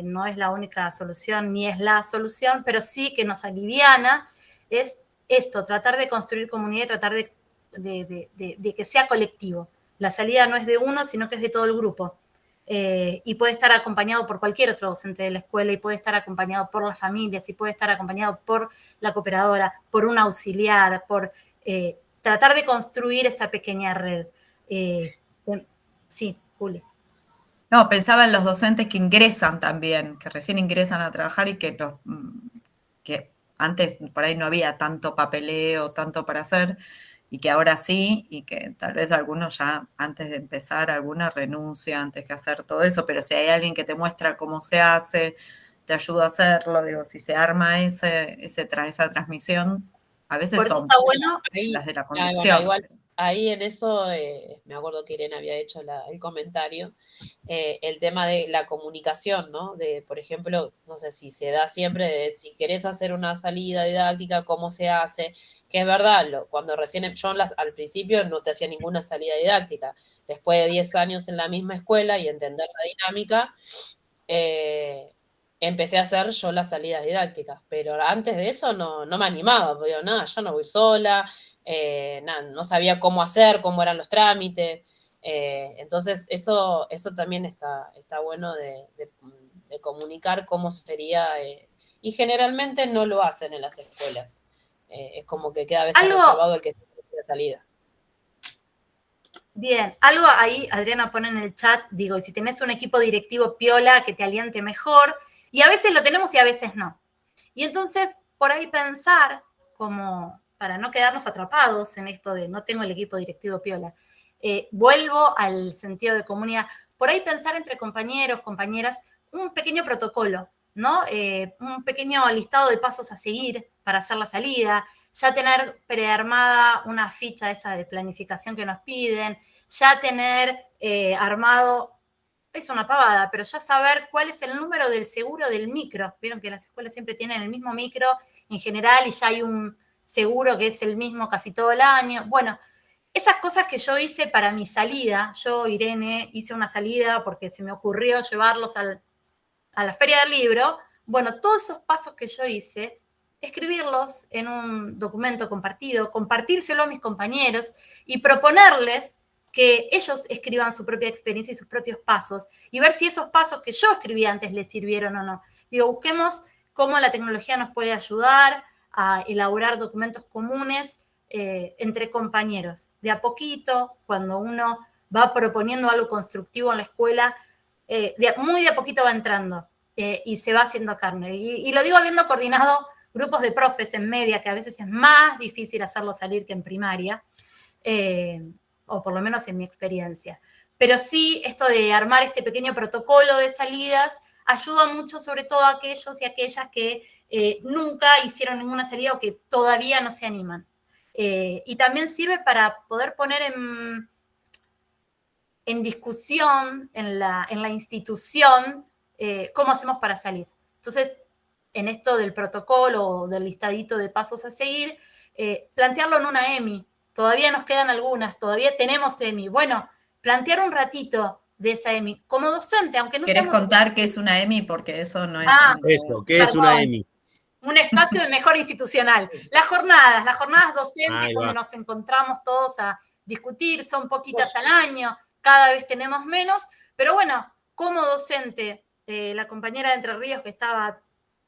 no es la única solución ni es la solución, pero sí que nos aliviana, es esto, tratar de construir comunidad y tratar de que sea colectivo. La salida no es de uno, sino que es de todo el grupo. Y puede estar acompañado por cualquier otro docente de la escuela, y puede estar acompañado por las familias, y puede estar acompañado por la cooperadora, por un auxiliar, por tratar de construir esa pequeña red. Sí, Juli. No, pensaba en los docentes que ingresan también, que recién ingresan a trabajar y que antes por ahí no había tanto papeleo, tanto para hacer, y que ahora sí, y que tal vez algunos ya antes de empezar, alguna renuncia antes que hacer todo eso, pero si hay alguien que te muestra cómo se hace, te ayuda a hacerlo, digo, si se arma esa transmisión, a veces Por eso son está bueno. las de la Bueno, conducción. igual, ahí en eso, me acuerdo que Irene había hecho el comentario, el tema de la comunicación, ¿no? De, por ejemplo, no sé si se da siempre, de si querés hacer una salida didáctica, cómo se hace, que es verdad, cuando recién yo al principio no te hacía ninguna salida didáctica, después de 10 años en la misma escuela y entender la dinámica, empecé a hacer yo las salidas didácticas, pero antes de eso no me animaba, porque digo, nada, yo no voy sola, no sabía cómo hacer, cómo eran los trámites, entonces eso también está bueno de comunicar cómo sería, y generalmente no lo hacen en las escuelas, es como que queda a veces reservado el que se la salida. Bien, algo ahí Adriana pone en el chat, digo, y si tenés un equipo directivo piola que te aliente mejor, y a veces lo tenemos y a veces no. Y entonces, por ahí pensar, como para no quedarnos atrapados en esto de no tengo el equipo directivo piola, vuelvo al sentido de comunidad, por ahí pensar entre compañeros, compañeras, un pequeño protocolo, ¿no? Un pequeño listado de pasos a seguir para hacer la salida, ya tener prearmada una ficha esa de planificación que nos piden, ya tener armado, es una pavada, pero ya saber cuál es el número del seguro del micro. Vieron que las escuelas siempre tienen el mismo micro en general y ya hay un seguro que es el mismo casi todo el año. Bueno, esas cosas que yo hice para mi salida, yo, Irene, hice una salida porque se me ocurrió llevarlos a la Feria del Libro. Bueno, todos esos pasos que yo hice, escribirlos en un documento compartido, compartírselo a mis compañeros y proponerles que ellos escriban su propia experiencia y sus propios pasos y ver si esos pasos que yo escribí antes les sirvieron o no. Digo, busquemos cómo la tecnología nos puede ayudar a elaborar documentos comunes entre compañeros. De a poquito, cuando uno va proponiendo algo constructivo en la escuela, muy de a poquito va entrando y se va haciendo carne. Y lo digo habiendo coordinado grupos de profes en media, que a veces es más difícil hacerlo salir que en primaria, o por lo menos en mi experiencia. Pero sí, esto de armar este pequeño protocolo de salidas ayuda mucho, sobre todo a aquellos y aquellas que nunca hicieron ninguna salida o que todavía no se animan. Y también sirve para poder poner en discusión en la institución cómo hacemos para salir. Entonces, en esto del protocolo, del listadito de pasos a seguir, plantearlo en una EMI. Todavía nos quedan algunas, todavía tenemos EMI. Bueno, plantear un ratito de esa EMI como docente, aunque no ¿Querés seamos contar qué es una EMI? Porque eso no es... Eso, ¿qué es una EMI? Un espacio de mejora institucional. Las jornadas docentes, donde nos encontramos todos a discutir, son poquitas al año, cada vez tenemos menos, pero bueno, como docente, la compañera de Entre Ríos que estaba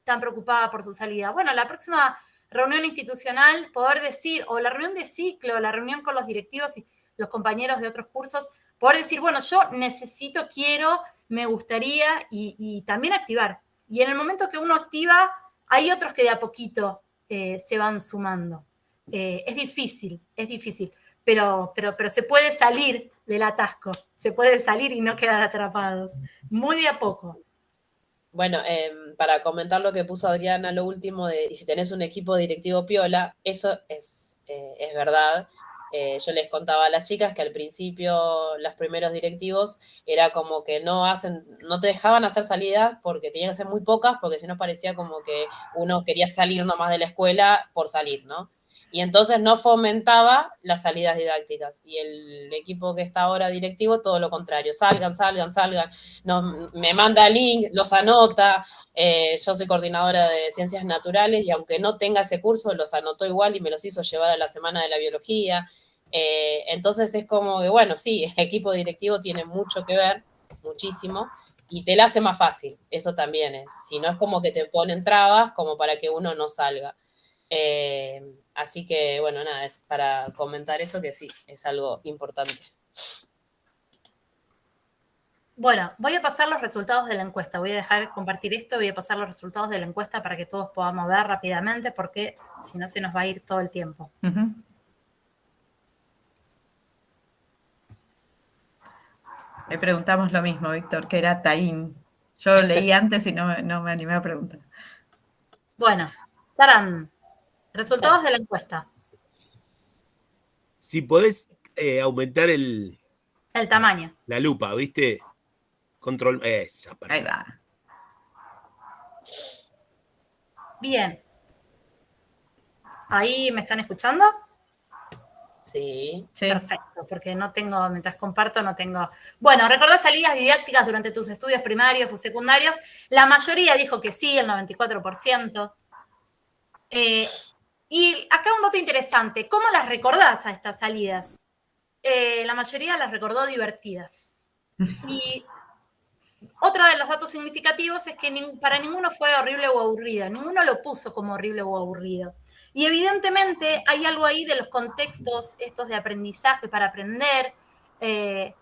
tan preocupada por su salida, bueno, la próxima reunión institucional, poder decir, o la reunión de ciclo, la reunión con los directivos y los compañeros de otros cursos, poder decir, bueno, yo necesito, quiero, me gustaría, y también activar. Y en el momento que uno activa, hay otros que de a poquito se van sumando. Es difícil, pero se puede salir del atasco, se puede salir y no quedar atrapados, muy de a poco. Bueno, para comentar lo que puso Adriana, lo último, y si tenés un equipo directivo piola, eso es verdad. Yo les contaba a las chicas que al principio, los primeros directivos, era como que no te dejaban hacer salidas porque tenían que ser muy pocas, porque si no parecía como que uno quería salir nomás de la escuela por salir, ¿no? Y entonces no fomentaba las salidas didácticas. Y el equipo que está ahora directivo, todo lo contrario. Salgan. Me manda link, los anota. Yo soy coordinadora de ciencias naturales y aunque no tenga ese curso, los anotó igual y me los hizo llevar a la semana de la biología. Entonces es como que, bueno, sí, el equipo directivo tiene mucho que ver, muchísimo, y te la hace más fácil. Eso también es. Si no es como que te ponen trabas como para que uno no salga. Así que, bueno, nada, es para comentar eso que sí, es algo importante. Bueno, voy a pasar los resultados de la encuesta. Voy a dejar de compartir esto, voy a pasar los resultados de la encuesta para que todos podamos ver rápidamente, porque si no se nos va a ir todo el tiempo. Ujú. Le preguntamos lo mismo, Víctor, que era Taín. Yo leí antes y no me animé a preguntar. Bueno, tarán. Resultados de la encuesta. Si podés aumentar El tamaño. la lupa, ¿viste? Control. Esa, Ahí va. Bien. ¿Ahí me están escuchando? Sí. Sí. Perfecto, porque no tengo, mientras comparto, no tengo... Bueno, recordá salidas didácticas durante tus estudios primarios o secundarios. La mayoría dijo que sí, el 94%. Y acá un dato interesante. ¿Cómo las recordás a estas salidas? La mayoría las recordó divertidas. Y otro de los datos significativos es que para ninguno fue horrible o aburrida. Ninguno lo puso como horrible o aburrido. Y evidentemente hay algo ahí de los contextos estos de aprendizaje para aprender, que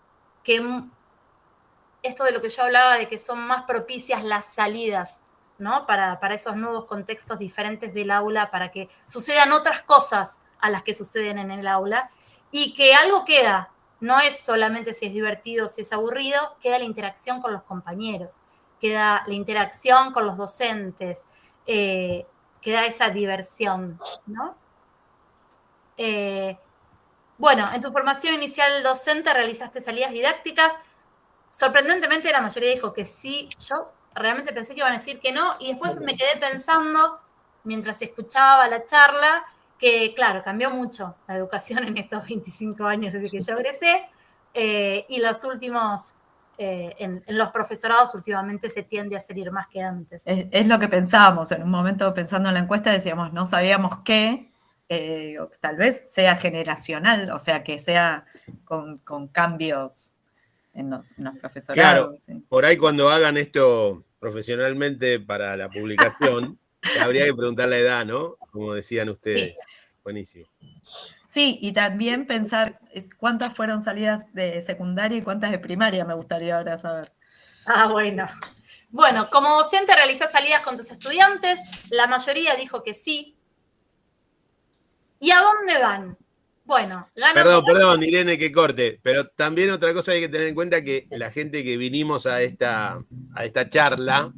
esto de lo que yo hablaba de que son más propicias las salidas, ¿no? Para esos nuevos contextos diferentes del aula, para que sucedan otras cosas a las que suceden en el aula, y que algo queda, no es solamente si es divertido o si es aburrido, queda la interacción con los compañeros, queda la interacción con los docentes, queda esa diversión, ¿no? Bueno, en tu formación inicial docente realizaste salidas didácticas. Sorprendentemente la mayoría dijo que sí. Yo realmente pensé que iban a decir que no, y después me quedé pensando, mientras escuchaba la charla, que claro, cambió mucho la educación en estos 25 años desde que yo egresé, y los últimos, en los profesorados últimamente se tiende a salir más que antes. Es lo que pensábamos, en un momento pensando en la encuesta decíamos, no sabíamos qué, tal vez sea generacional, o sea, que sea con cambios en los profesorados. Claro, Sí. por ahí cuando hagan esto profesionalmente para la publicación, habría que preguntar la edad, ¿no? Como decían ustedes. Sí. Buenísimo. Sí, y también pensar cuántas fueron salidas de secundaria y cuántas de primaria, me gustaría ahora saber. Ah, bueno. Bueno, como docente realizás salidas con tus estudiantes, la mayoría dijo que sí. ¿Y a dónde van? Bueno, Perdón, Irene, que corte, pero también otra cosa hay que tener en cuenta que la gente que vinimos a esta charla,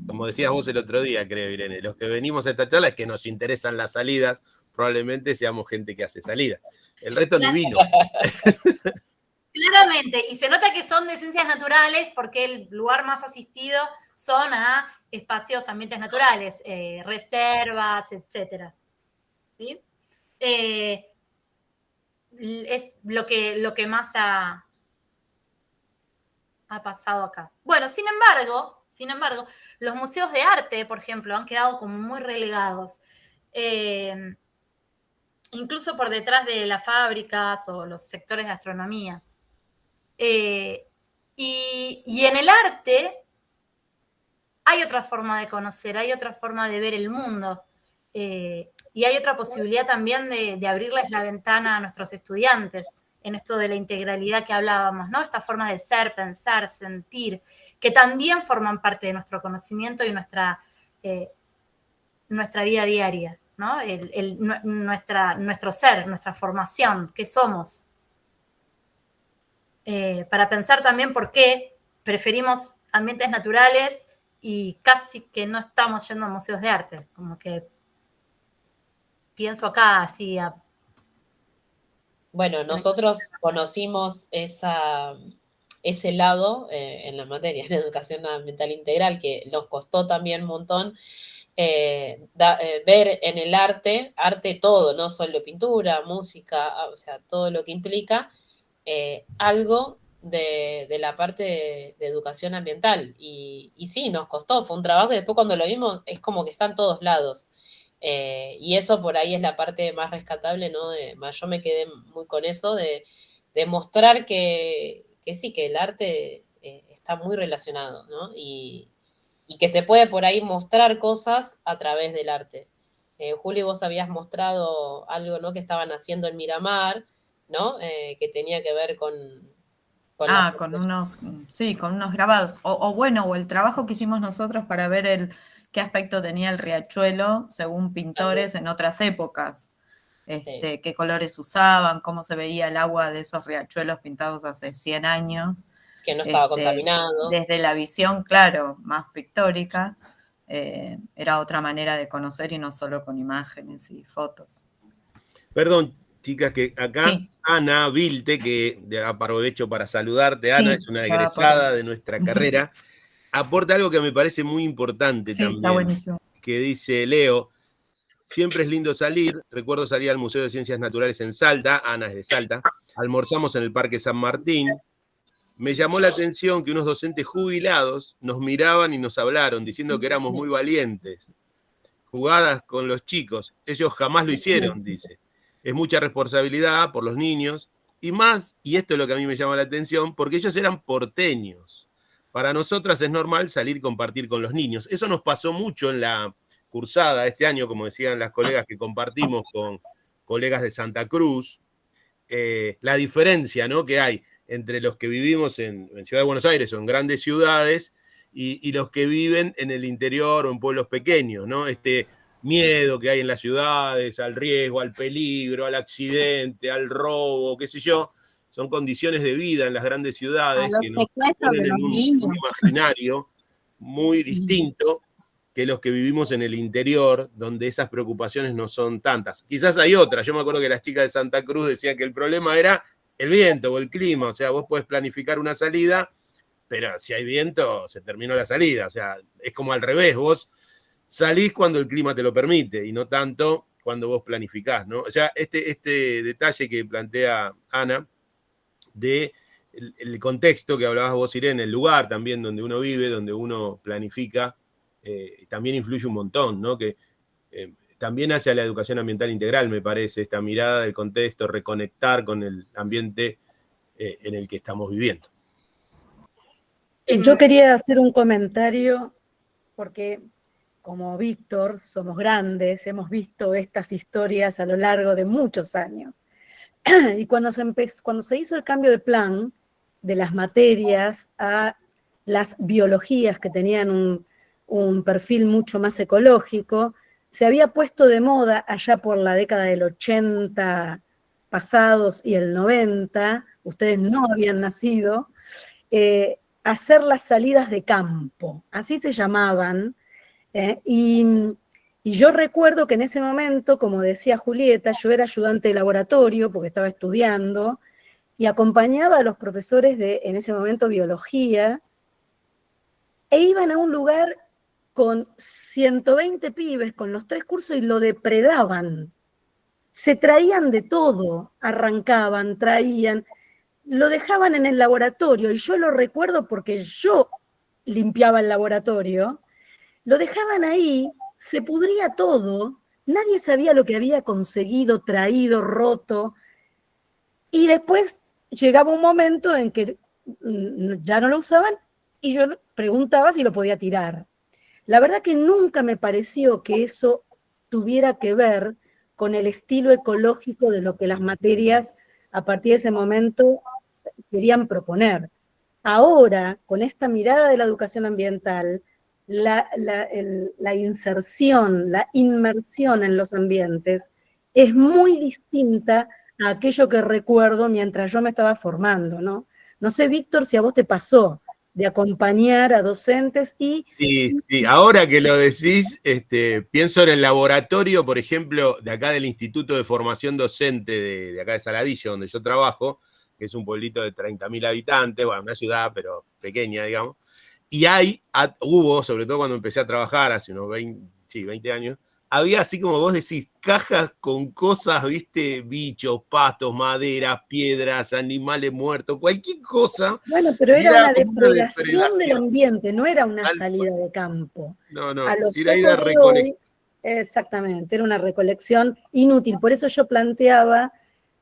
como decías vos el otro día, creo, Irene, los que venimos a esta charla es que nos interesan las salidas, probablemente seamos gente que hace salidas. El resto ni vino. Claramente, y se nota que son de ciencias naturales porque el lugar más asistido son a espacios, ambientes naturales, reservas, etcétera. ¿Sí? Es lo que más ha pasado acá. Bueno, sin embargo, los museos de arte, por ejemplo, han quedado como muy relegados. Incluso por detrás de las fábricas o los sectores de astronomía. Y en el arte hay otra forma de conocer, hay otra forma de ver el mundo. Y hay otra posibilidad también de abrirles la ventana a nuestros estudiantes en esto de la integralidad que hablábamos, ¿no? Esta forma de ser, pensar, sentir, que también forman parte de nuestro conocimiento y nuestra vida diaria, ¿no? Nuestro ser, nuestra formación, ¿qué somos? Para pensar también por qué preferimos ambientes naturales y casi que no estamos yendo a museos de arte, como que pienso acá así Bueno, nosotros conocimos ese lado en la materia de educación ambiental integral, que nos costó también un montón ver en el arte todo, no solo pintura, música, o sea, todo lo que implica algo de la parte de educación ambiental. Y sí, nos costó, fue un trabajo, y después cuando lo vimos es como que está en todos lados. Y eso por ahí es la parte más rescatable, ¿no? Yo me quedé muy con eso de mostrar que sí, que el arte está muy relacionado, ¿no? Y que se puede por ahí mostrar cosas a través del arte. Juli, vos habías mostrado algo, ¿no? Que estaban haciendo en Miramar, ¿no? Que tenía que ver con con unos grabados. O el trabajo que hicimos nosotros para ver qué aspecto tenía el riachuelo según pintores en otras épocas. Qué colores usaban, cómo se veía el agua de esos riachuelos pintados hace 100 años. Que no estaba contaminado. Desde la visión, claro, más pictórica, era otra manera de conocer y no solo con imágenes y fotos. Perdón, chicas, que acá sí. Ana Vilte, que aprovecho para saludarte, Ana, es una egresada de nuestra carrera, aporta algo que me parece muy importante también. Está buenísimo. Que dice Leo: siempre es lindo salir. Recuerdo salir al Museo de Ciencias Naturales en Salta, Ana es de Salta, almorzamos en el Parque San Martín. Me llamó la atención que unos docentes jubilados nos miraban y nos hablaron, diciendo que éramos muy valientes. Jugadas con los chicos, ellos jamás lo hicieron, dice. Es mucha responsabilidad por los niños, y más, y esto es lo que a mí me llama la atención, porque ellos eran porteños. Para nosotras es normal salir y compartir con los niños. Eso nos pasó mucho en la cursada este año, como decían las colegas que compartimos con colegas de Santa Cruz. La diferencia, ¿no?, que hay entre los que vivimos en Ciudad de Buenos Aires o en grandes ciudades y los que viven en el interior o en pueblos pequeños, ¿no? Este miedo que hay en las ciudades, al riesgo, al peligro, al accidente, al robo, qué sé yo, son condiciones de vida en las grandes ciudades que nos ponen en un imaginario muy distinto que los que vivimos en el interior, donde esas preocupaciones no son tantas. Quizás hay otras. Yo me acuerdo que las chicas de Santa Cruz decían que el problema era el viento o el clima. O sea, vos podés planificar una salida, pero si hay viento, se terminó la salida. O sea, es como al revés. Vos salís cuando el clima te lo permite y no tanto cuando vos planificás, ¿no? O sea, este detalle que plantea Ana de el contexto que hablabas vos, Irene, el lugar también donde uno vive, donde uno planifica, también influye un montón, ¿no? Que también hacia la educación ambiental integral, me parece, esta mirada del contexto, reconectar con el ambiente en el que estamos viviendo. Yo quería hacer un comentario porque, como Víctor, somos grandes, hemos visto estas historias a lo largo de muchos años. Y cuando se hizo el cambio de plan de las materias a las biologías que tenían un perfil mucho más ecológico, se había puesto de moda allá por la década del 80 pasados y el 90, ustedes no habían nacido, hacer las salidas de campo, así se llamaban, y yo recuerdo que en ese momento, como decía Julieta, yo era ayudante de laboratorio porque estaba estudiando y acompañaba a los profesores de, en ese momento, biología, e iban a un lugar con 120 pibes, con los 3 cursos, y lo depredaban. Se traían de todo, arrancaban, traían, lo dejaban en el laboratorio, y yo lo recuerdo porque yo limpiaba el laboratorio, lo dejaban ahí, se pudría todo, nadie sabía lo que había conseguido, traído, roto, y después llegaba un momento en que ya no lo usaban, y yo preguntaba si lo podía tirar. La verdad que nunca me pareció que eso tuviera que ver con el estilo ecológico de lo que las materias a partir de ese momento querían proponer. Ahora, con esta mirada de la educación ambiental, la inserción, la inmersión en los ambientes es muy distinta a aquello que recuerdo mientras yo me estaba formando, ¿no? No sé, Víctor, si a vos te pasó de acompañar a docentes y... Sí, ahora que lo decís, pienso en el laboratorio, por ejemplo, de acá del Instituto de Formación Docente de acá de Saladillo, donde yo trabajo, que es un pueblito de 30.000 habitantes, bueno, una ciudad, pero pequeña, digamos. Y hubo, sobre todo cuando empecé a trabajar hace unos 20 años, había, así como vos decís, cajas con cosas, viste, bichos, pastos, maderas, piedras, animales muertos, cualquier cosa. Bueno, pero Y era una como una depredación del ambiente, no era una Tal salida de campo. No, A los era ir ojos a de recolectar. hoy, exactamente, era una recolección inútil. Por eso yo planteaba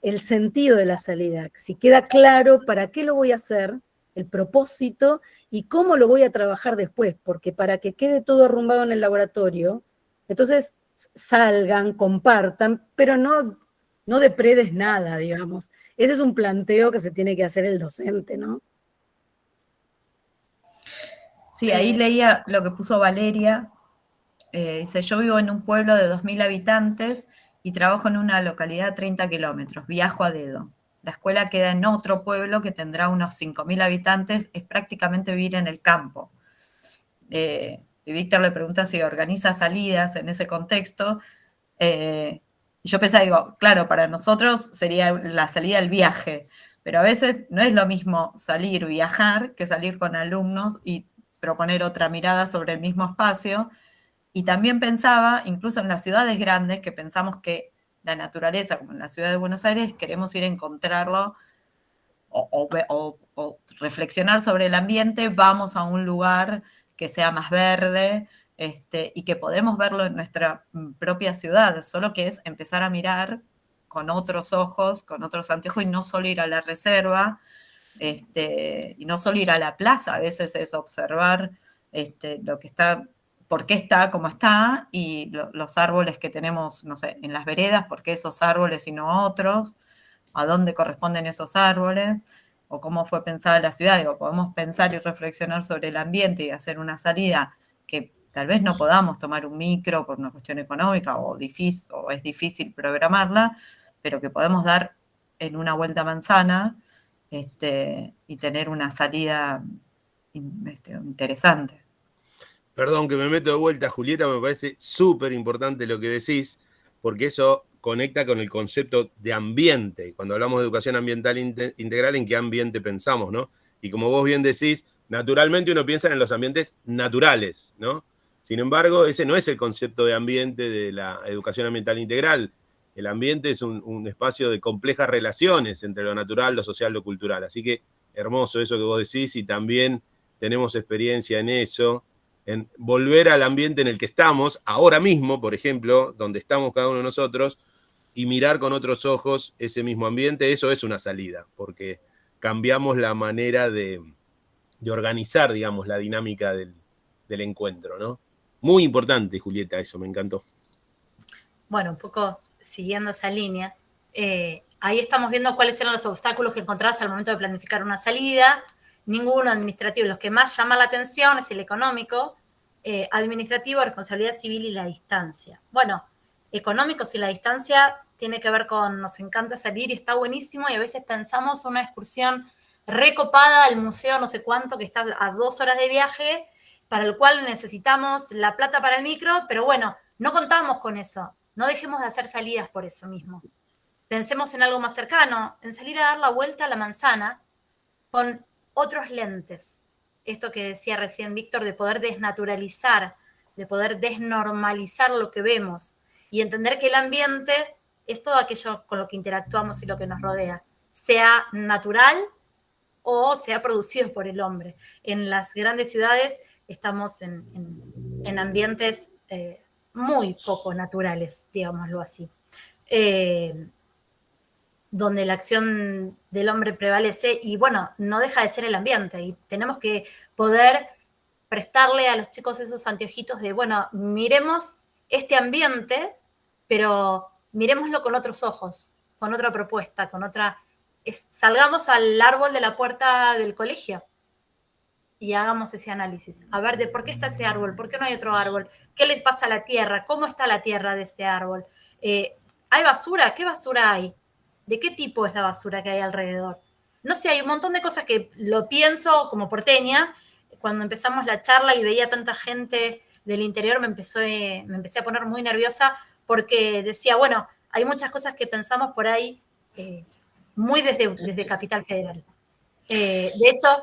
el sentido de la salida. Si queda claro para qué lo voy a hacer, el propósito y cómo lo voy a trabajar después, porque para que quede todo arrumbado en el laboratorio, entonces salgan, compartan, pero no depredes nada, digamos. Ese es un planteo que se tiene que hacer el docente, ¿no? Sí, ahí leía lo que puso Valeria. Dice, yo vivo en un pueblo de 2.000 habitantes y trabajo en una localidad de 30 kilómetros. Viajo a dedo. La escuela queda en otro pueblo que tendrá unos 5.000 habitantes. Es prácticamente vivir en el campo. Y Víctor le pregunta si organiza salidas en ese contexto. Y yo pensaba, digo, claro, para nosotros sería la salida del viaje, pero a veces no es lo mismo salir, viajar, que salir con alumnos y proponer otra mirada sobre el mismo espacio. Y también pensaba, incluso en las ciudades grandes, que pensamos que la naturaleza, como en la ciudad de Buenos Aires, queremos ir a encontrarlo o reflexionar sobre el ambiente, vamos a un lugar que sea más verde, y que podemos verlo en nuestra propia ciudad, solo que es empezar a mirar con otros ojos, con otros anteojos, y no solo ir a la reserva, y no solo ir a la plaza, a veces es observar lo que está, por qué está como está, y los árboles que tenemos, no sé, en las veredas, por qué esos árboles y no otros, a dónde corresponden esos árboles, o cómo fue pensada la ciudad. Digo, podemos pensar y reflexionar sobre el ambiente y hacer una salida que tal vez no podamos tomar un micro por una cuestión económica o es difícil programarla, pero que podemos dar en una vuelta a manzana, y tener una salida interesante. Perdón que me meto de vuelta, Julieta, me parece súper importante lo que decís, porque eso conecta con el concepto de ambiente. Cuando hablamos de educación ambiental integral, ¿en qué ambiente pensamos, no? Y como vos bien decís, naturalmente uno piensa en los ambientes naturales, ¿no? Sin embargo, ese no es el concepto de ambiente de la educación ambiental integral. El ambiente es un espacio de complejas relaciones entre lo natural, lo social, lo cultural. Así que hermoso eso que vos decís, y también tenemos experiencia en eso, en volver al ambiente en el que estamos, ahora mismo, por ejemplo, donde estamos cada uno de nosotros, y mirar con otros ojos ese mismo ambiente. Eso es una salida, porque cambiamos la manera de organizar, digamos, la dinámica del encuentro, ¿no? Muy importante, Julieta, eso, me encantó. Bueno, un poco siguiendo esa línea, ahí estamos viendo cuáles eran los obstáculos que encontrabas al momento de planificar una salida. Ninguno administrativo. Los que más llaman la atención es el económico, administrativo, responsabilidad civil y la distancia. Bueno, económico, si la distancia tiene que ver con nos encanta salir y está buenísimo, y a veces pensamos una excursión recopada al museo no sé cuánto, que está a 2 horas de viaje, para el cual necesitamos la plata para el micro, pero bueno, no contamos con eso. No dejemos de hacer salidas por eso mismo. Pensemos en algo más cercano, en salir a dar la vuelta a la manzana con otros lentes. Esto que decía recién Víctor, de poder desnaturalizar, de poder desnormalizar lo que vemos y entender que el ambiente es todo aquello con lo que interactuamos y lo que nos rodea, sea natural o sea producido por el hombre. En las grandes ciudades estamos en ambientes muy poco naturales, digámoslo así. Donde la acción del hombre prevalece y, bueno, no deja de ser el ambiente. Y tenemos que poder prestarle a los chicos esos anteojitos de, bueno, miremos este ambiente, pero miremoslo con otros ojos, con otra propuesta, con otra... salgamos al árbol de la puerta del colegio y hagamos ese análisis. A ver, de por qué está ese árbol, por qué no hay otro árbol, qué les pasa a la tierra, cómo está la tierra de ese árbol. ¿Hay basura? ¿Qué basura hay? ¿De qué tipo es la basura que hay alrededor? No sé, hay un montón de cosas que lo pienso como porteña cuando empezamos la charla y veía tanta gente del interior, me empecé a poner muy nerviosa porque decía, bueno, hay muchas cosas que pensamos por ahí muy desde Capital Federal. De hecho,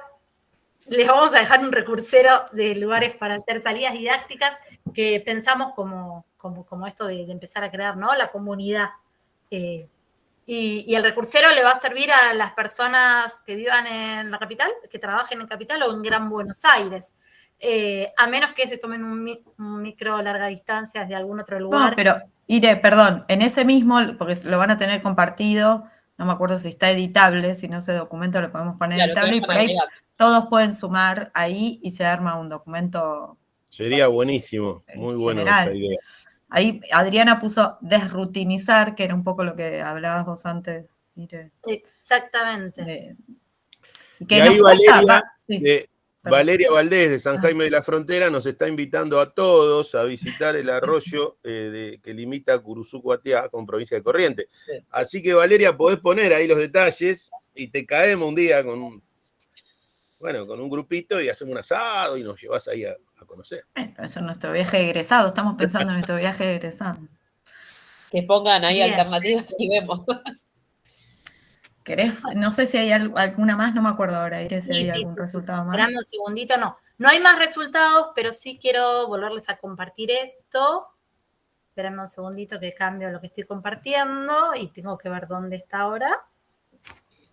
les vamos a dejar un recursero de lugares para hacer salidas didácticas que pensamos como esto de empezar a crear, ¿no? La comunidad. Y el recursero le va a servir a las personas que vivan en la capital, que trabajen en capital o en Gran Buenos Aires. A menos que se tomen un micro larga distancia desde algún otro lugar. No, pero Ire, perdón, en ese mismo, porque lo van a tener compartido, no me acuerdo si está editable, si no ese documento lo podemos poner Claro, que editable, y vayan por a ahí agregar. todos pueden sumar ahí y se arma un documento Sería buenísimo, muy bueno general. esa idea. Ahí Adriana puso desrutinizar, que era un poco lo que hablabas vos antes, Ire. Exactamente. Y que Y ahí nos cuesta, Valeria Valdés de San Jaime de la Frontera nos está invitando a todos a visitar el arroyo que limita Curuzú-Cuatiá con provincia de Corrientes. Sí. Así que Valeria, podés poner ahí los detalles y te caemos un día con un grupito y hacemos un asado y nos llevas ahí a conocer. Eso es nuestro viaje de egresado, estamos pensando en nuestro viaje de egresado. Que pongan ahí Bien. alternativas y vemos. ¿Querés? No sé si hay alguna más, no me acuerdo ahora, Ire, si hay Sí, algún resultado más. Esperando un segundito, no. No hay más resultados, pero sí quiero volverles a compartir esto. Espérame un segundito que cambio lo que estoy compartiendo y tengo que ver dónde está ahora.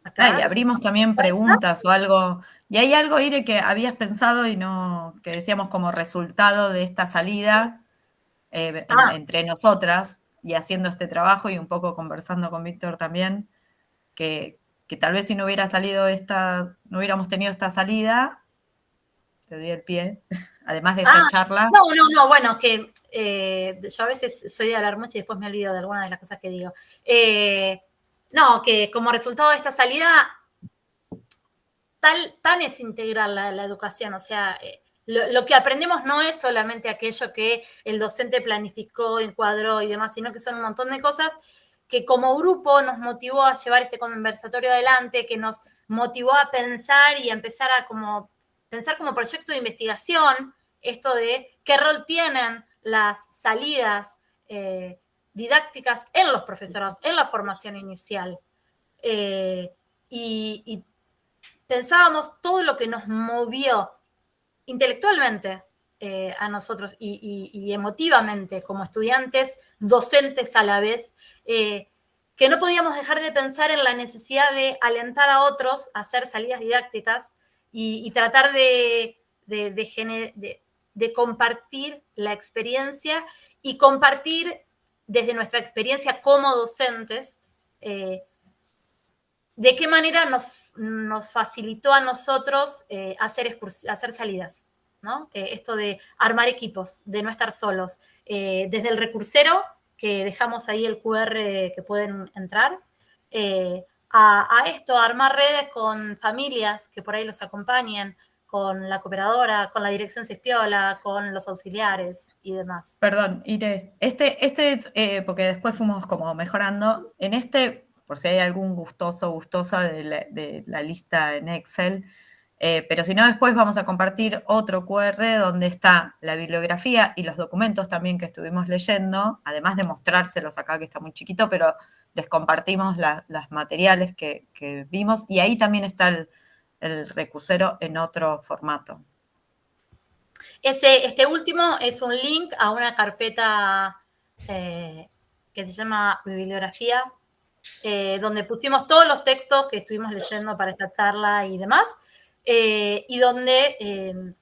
Acá. Y abrimos también preguntas o algo. Y hay algo, Ire, que habías pensado y no, que decíamos como resultado de esta salida entre nosotras y haciendo este trabajo y un poco conversando con Víctor también, que tal vez si no hubiera salido no hubiéramos tenido esta salida, te doy el pie, además de esta charla. No, bueno, que yo a veces soy de hablar mucho y después me olvido de algunas de las cosas que digo. No, que como resultado de esta salida, tan es integral la educación, o sea, lo que aprendemos no es solamente aquello que el docente planificó, encuadró y demás, sino que son un montón de cosas que como grupo nos motivó a llevar este conversatorio adelante, que nos motivó a pensar y a empezar a pensar como proyecto de investigación esto de qué rol tienen las salidas didácticas en los profesorados, en la formación inicial. Y pensábamos todo lo que nos movió intelectualmente a nosotros y emotivamente como estudiantes, docentes a la vez, que no podíamos dejar de pensar en la necesidad de alentar a otros a hacer salidas didácticas y tratar de compartir la experiencia y compartir desde nuestra experiencia como docentes de qué manera nos facilitó a nosotros hacer salidas, ¿no? Esto de armar equipos, de no estar solos. Desde el recursero, que dejamos ahí el QR que pueden entrar, a esto, a armar redes con familias que por ahí los acompañen, con la cooperadora, con la dirección Cespiola, con los auxiliares y demás. Perdón, Ire, porque después fuimos como mejorando, en por si hay algún gustoso o gustosa de la lista en Excel, pero si no, después vamos a compartir otro QR donde está la bibliografía y los documentos también que estuvimos leyendo, además de mostrárselos acá, que está muy chiquito, pero les compartimos los materiales que vimos, y ahí también está el recursero en otro formato. Este último es un link a una carpeta que se llama Bibliografía, donde pusimos todos los textos que estuvimos leyendo para esta charla y demás, y donde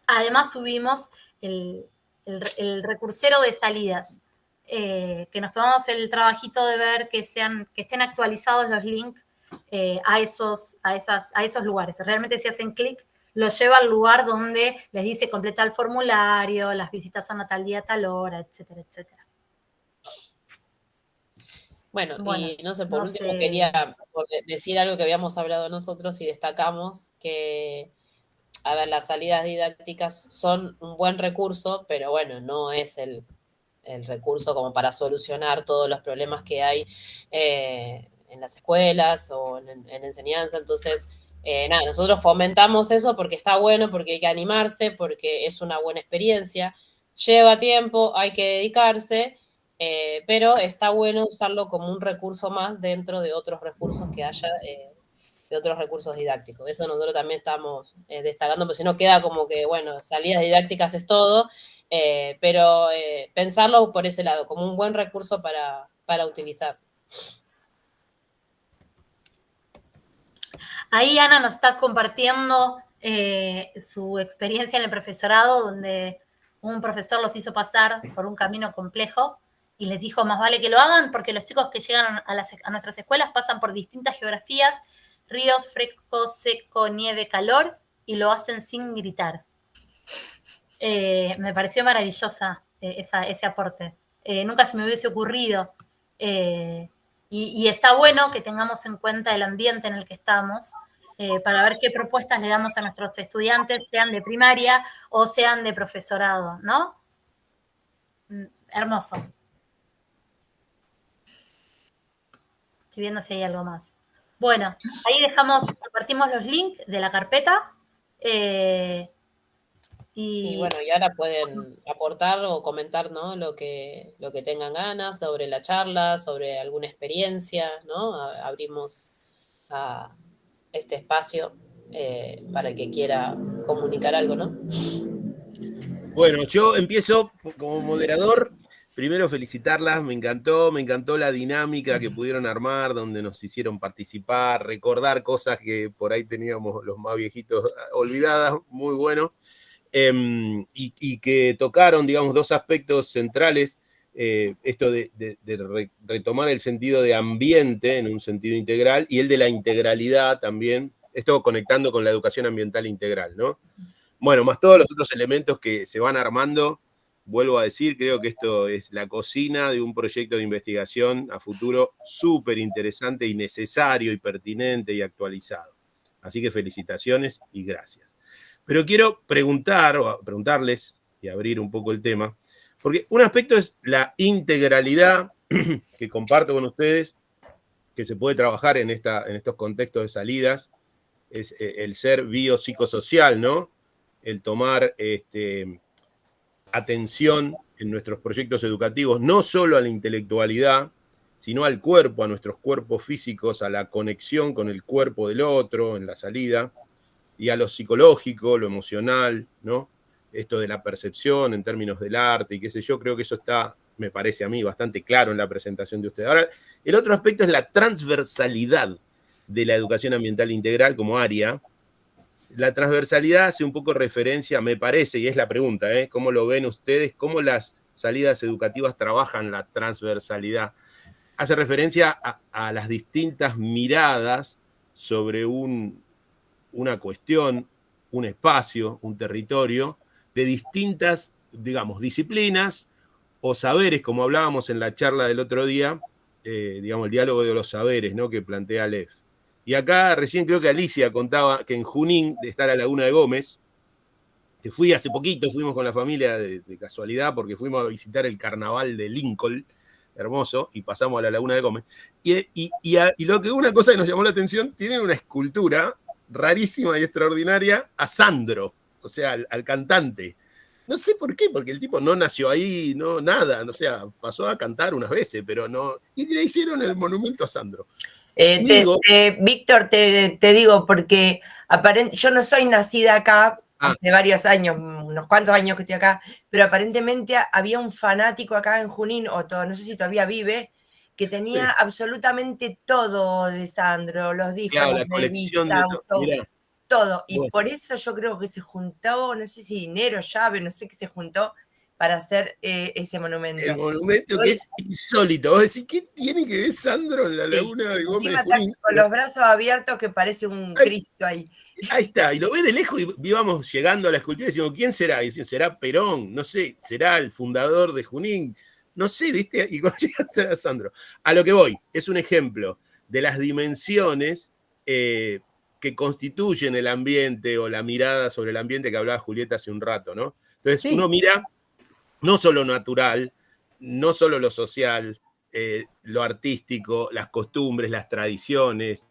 además subimos el recursero de salidas, que nos tomamos el trabajito de ver que estén actualizados los links a esos lugares. Realmente si hacen clic, los lleva al lugar donde les dice completa el formulario, las visitas son a tal día, a tal hora, etcétera, etcétera. Bueno, y no sé, por último quería decir algo que habíamos hablado nosotros y destacamos que, a ver, las salidas didácticas son un buen recurso, pero bueno, no es el recurso como para solucionar todos los problemas que hay en las escuelas o en enseñanza. Entonces, nada, nosotros fomentamos eso porque está bueno, porque hay que animarse, porque es una buena experiencia, lleva tiempo, hay que dedicarse, pero está bueno usarlo como un recurso más dentro de otros recursos que haya, de otros recursos didácticos. Eso nosotros también estamos destacando, porque si no queda como que, bueno, salidas didácticas es todo, pero pensarlo por ese lado, como un buen recurso para utilizar. Ahí Ana nos está compartiendo su experiencia en el profesorado, donde un profesor los hizo pasar por un camino complejo y les dijo, más vale que lo hagan, porque los chicos que llegan a nuestras escuelas pasan por distintas geografías, ríos, fresco, seco, nieve, calor, y lo hacen sin gritar. Me pareció maravillosa ese aporte. Nunca se me hubiese ocurrido. Y está bueno que tengamos en cuenta el ambiente en el que estamos para ver qué propuestas le damos a nuestros estudiantes, sean de primaria o sean de profesorado, ¿no? Hermoso. Estoy viendo si hay algo más. Bueno, ahí compartimos los links de la carpeta. Y bueno, y ahora pueden aportar o comentar, ¿no? Lo que tengan ganas sobre la charla, sobre alguna experiencia, ¿no? Abrimos a este espacio para el que quiera comunicar algo, ¿no? Bueno, yo empiezo como moderador. Primero felicitarlas, me encantó la dinámica que pudieron armar, donde nos hicieron participar, recordar cosas que por ahí teníamos los más viejitos olvidadas, muy bueno. Y que tocaron, digamos, dos aspectos centrales, esto de retomar el sentido de ambiente en un sentido integral y el de la integralidad también, esto conectando con la educación ambiental integral, ¿no? Bueno, más todos los otros elementos que se van armando, vuelvo a decir, creo que esto es la cocina de un proyecto de investigación a futuro súper interesante y necesario y pertinente y actualizado. Así que felicitaciones y gracias. Pero quiero preguntarles y abrir un poco el tema, porque un aspecto es la integralidad que comparto con ustedes, que se puede trabajar en estos contextos de salidas, es el ser biopsicosocial, ¿no? El tomar atención en nuestros proyectos educativos, no solo a la intelectualidad, sino al cuerpo, a nuestros cuerpos físicos, a la conexión con el cuerpo del otro en la salida, y a lo psicológico, lo emocional, ¿no? Esto de la percepción en términos del arte y qué sé yo, creo que eso está, me parece a mí, bastante claro en la presentación de ustedes. Ahora, el otro aspecto es la transversalidad de la educación ambiental integral como área. La transversalidad hace un poco referencia, me parece, y es la pregunta, ¿cómo lo ven ustedes? ¿Cómo las salidas educativas trabajan la transversalidad? Hace referencia a las distintas miradas sobre una cuestión, un espacio, un territorio, de distintas, digamos, disciplinas o saberes, como hablábamos en la charla del otro día, digamos, el diálogo de los saberes, ¿no?, que plantea Aleph. Y acá recién creo que Alicia contaba que en Junín está la Laguna de Gómez, que fui hace poquito, fuimos con la familia de casualidad, porque fuimos a visitar el carnaval de Lincoln, hermoso, y pasamos a la Laguna de Gómez. Y una cosa que nos llamó la atención, tienen una escultura rarísima y extraordinaria a Sandro, o sea, al cantante. No sé por qué, porque el tipo no nació ahí, no, nada, o sea, pasó a cantar unas veces, pero no, y le hicieron el monumento a Sandro. Víctor, te digo, porque yo no soy nacida acá, hace varios años, unos cuantos años que estoy acá, pero aparentemente había un fanático acá en Junín, no sé si todavía vive, que tenía absolutamente todo de Sandro, los discos, claro, las la colección revistas, todo. Y bueno, por eso yo creo que se juntó, no sé si dinero, llave, no sé qué se juntó para hacer ese monumento. El monumento que es insólito. Vos decís, ¿qué tiene que ver Sandro en la Laguna de Gómez de Junín? Con los brazos abiertos que parece un Cristo ahí. Ahí está, y lo ve de lejos y íbamos llegando a la escultura y decimos, ¿quién será? Y decimos, será Perón, no sé, será el fundador de Junín, no sé, ¿viste? Y cuando llega será Sandro. A lo que voy, es un ejemplo de las dimensiones que constituyen el ambiente o la mirada sobre el ambiente que hablaba Julieta hace un rato, ¿no? Entonces uno mira no solo lo natural, no solo lo social, lo artístico, las costumbres, las tradiciones,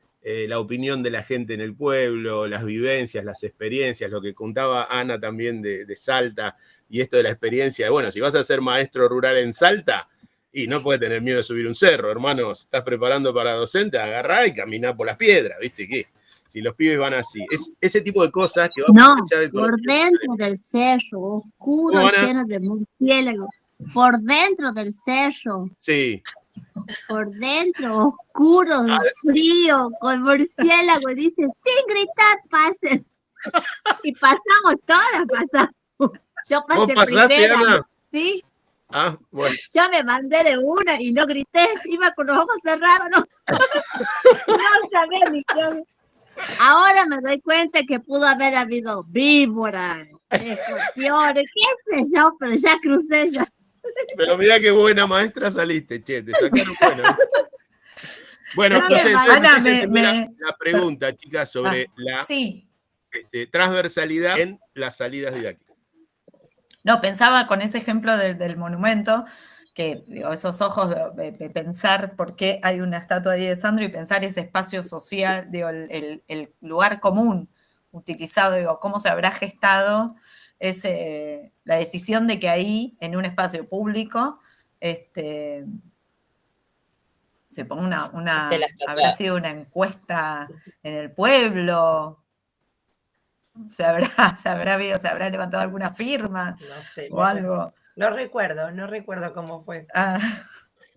la opinión de la gente en el pueblo, las vivencias, las experiencias, lo que contaba Ana también de Salta, y esto de la experiencia, bueno, si vas a ser maestro rural en Salta, y no puedes tener miedo de subir un cerro, hermano, si estás preparando para docente, agarrá y caminá por las piedras, ¿viste qué? Si los pibes van así. Es ese tipo de cosas que van No, más allá del por conocimiento. dentro del cerro, oscuro, ¿Cómo, Ana? lleno de murciélagos. Por dentro del cerro, Sí. por dentro, oscuro, frío, con murciélago. Y dice, sin gritar, pasen. Y pasamos todas, pasamos. Yo ¿Vos pasé pasaste, primera, Ana? ¿sí? Ah, bueno. Yo me mandé de una y no grité, iba con los ojos cerrados, no, no sabía ni qué. Ahora me doy cuenta que pudo haber habido víboras, escorpiones, qué sé yo, pero ya crucé ya. Pero mirá qué buena maestra saliste, che, te sacaron buena. Bueno, Ya entonces, me Ana, no sé si entendí la pregunta, chicas, sobre Sí. transversalidad en las salidas didácticas. No, pensaba con ese ejemplo del monumento, que digo, esos ojos de pensar por qué hay una estatua ahí de Sandro y pensar ese espacio social, digo, el lugar común utilizado, digo, cómo se habrá gestado la decisión de que ahí, en un espacio público, se ponga habrá sido una encuesta en el pueblo. ¿Se habrá levantado alguna firma? No sé, o algo? No recuerdo cómo fue.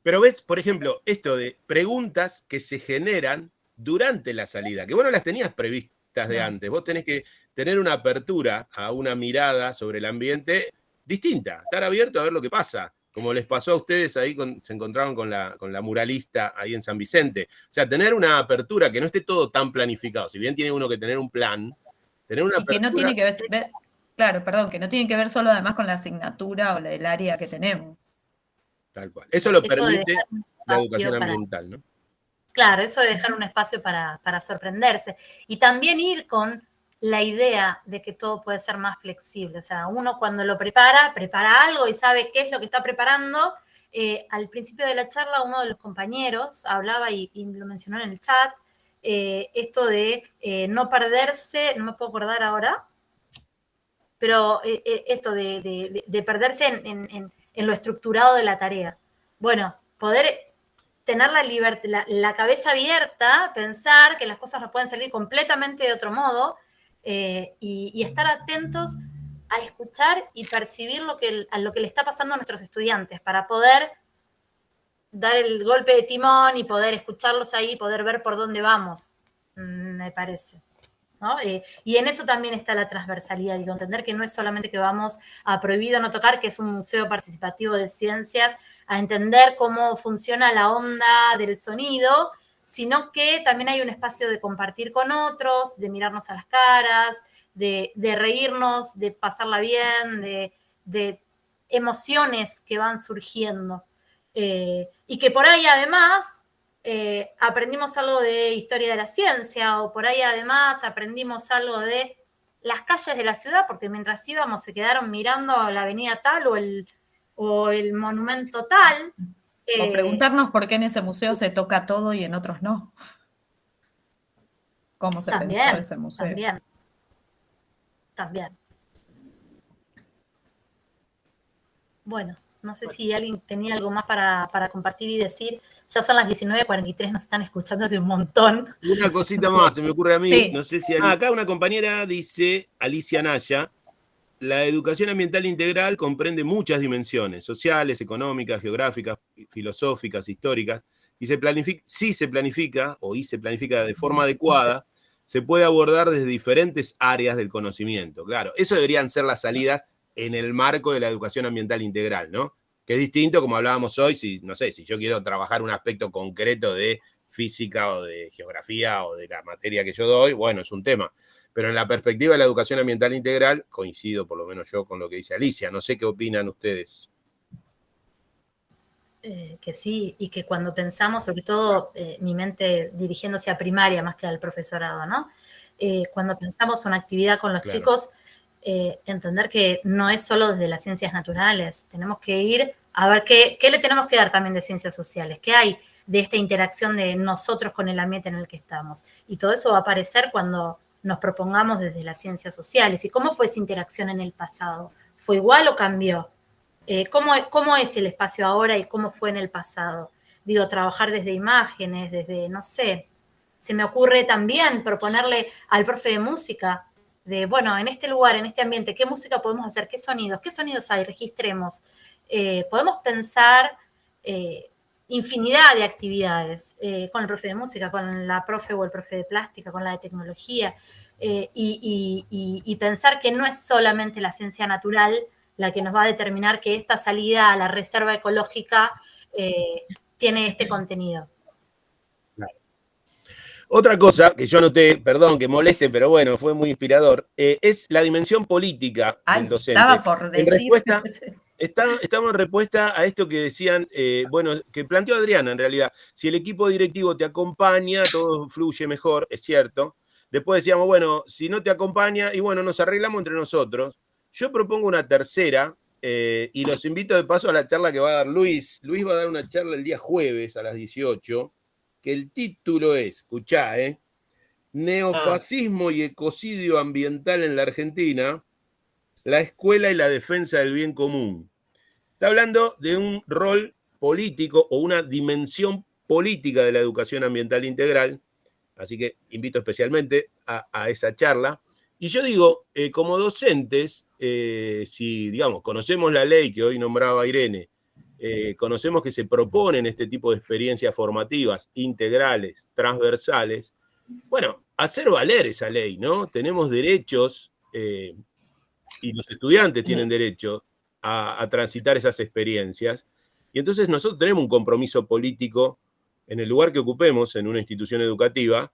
Pero ves, por ejemplo, esto de preguntas que se generan durante la salida, que vos no las tenías previstas de antes. Vos tenés que tener una apertura a una mirada sobre el ambiente distinta, estar abierto a ver lo que pasa. Como les pasó a ustedes ahí, se encontraron con la muralista ahí en San Vicente. O sea, tener una apertura que no esté todo tan planificado. Si bien tiene uno que tener un plan, tener una apertura. Que no tiene que ver, claro, perdón, que no tiene que ver solo además con la asignatura o el área que tenemos. Tal cual. Eso lo permite la educación ambiental, ¿no? Claro, eso de dejar un espacio para sorprenderse. Y también ir con la idea de que todo puede ser más flexible. O sea, uno cuando lo prepara algo y sabe qué es lo que está preparando. Al principio de la charla, uno de los compañeros hablaba y lo mencionó en el chat, esto de no perderse, no me puedo acordar ahora, pero esto de perderse en lo estructurado de la tarea. Bueno, poder tener la cabeza abierta, pensar que las cosas no pueden salir completamente de otro modo, y estar atentos a escuchar y percibir a lo que le está pasando a nuestros estudiantes para poder dar el golpe de timón y poder escucharlos ahí, poder ver por dónde vamos, me parece, ¿no? Y en eso también está la transversalidad, digo, entender que no es solamente que vamos a Prohibido No Tocar, que es un museo participativo de ciencias, a entender cómo funciona la onda del sonido, sino que también hay un espacio de compartir con otros, de mirarnos a las caras, de reírnos, de pasarla bien, de emociones que van surgiendo. Y que por ahí además aprendimos algo de historia de la ciencia, o por ahí además aprendimos algo de las calles de la ciudad, porque mientras íbamos se quedaron mirando la avenida tal o el monumento tal. O preguntarnos por qué en ese museo se toca todo y en otros no. ¿Cómo se pensó ese museo? También. Bueno, no sé si alguien tenía algo más para compartir y decir. Ya son las 19:43, nos están escuchando hace un montón. Una cosita más, se me ocurre a mí. Sí. No sé si acá una compañera dice, Alicia Naya, la educación ambiental integral comprende muchas dimensiones, sociales, económicas, geográficas, filosóficas, históricas, y si se planifica de forma adecuada, se puede abordar desde diferentes áreas del conocimiento. Claro, eso deberían ser las salidas en el marco de la educación ambiental integral, ¿no? Que es distinto, como hablábamos hoy, si yo quiero trabajar un aspecto concreto de física o de geografía o de la materia que yo doy, bueno, es un tema. Pero en la perspectiva de la educación ambiental integral, coincido por lo menos yo con lo que dice Alicia. No sé qué opinan ustedes. Que sí, y que cuando pensamos, sobre todo mi mente dirigiéndose a primaria más que al profesorado, ¿no? Cuando pensamos una actividad con los chicos, entender que no es solo desde las ciencias naturales, tenemos que ir a ver qué le tenemos que dar también de ciencias sociales, qué hay de esta interacción de nosotros con el ambiente en el que estamos. Y todo eso va a aparecer cuando nos propongamos desde las ciencias sociales. ¿Y cómo fue esa interacción en el pasado? ¿Fue igual o cambió? ¿Cómo es el espacio ahora y cómo fue en el pasado? Digo, trabajar desde imágenes, desde, no sé, se me ocurre también proponerle al profe de música, de, bueno, en este lugar, en este ambiente, ¿qué música podemos hacer? ¿Qué sonidos hay? Registremos. Podemos pensar infinidad de actividades con el profe de música, con la profe o el profe de plástica, con la de tecnología, y pensar que no es solamente la ciencia natural la que nos va a determinar que esta salida a la reserva ecológica tiene este contenido. Otra cosa que yo noté, perdón que moleste, pero bueno, fue muy inspirador, es la dimensión política del docente. Estaba por decir. Estamos en respuesta a esto que decían, bueno, que planteó Adriana en realidad. Si el equipo directivo te acompaña, todo fluye mejor, es cierto. Después decíamos, bueno, si no te acompaña, y bueno, nos arreglamos entre nosotros. Yo propongo una tercera, y los invito de paso a la charla que va a dar Luis. Luis va a dar una charla el día jueves a las 18, que el título es, escuchá, Neofascismo y ecocidio ambiental en la Argentina, la escuela y la defensa del bien común. Está hablando de un rol político o una dimensión política de la educación ambiental integral, así que invito especialmente a esa charla. Y yo digo, como docentes, si, digamos, conocemos la ley que hoy nombraba Irene, conocemos que se proponen este tipo de experiencias formativas, integrales, transversales, bueno, hacer valer esa ley, ¿no? Tenemos derechos, y los estudiantes tienen derecho a transitar esas experiencias, y entonces nosotros tenemos un compromiso político en el lugar que ocupemos en una institución educativa,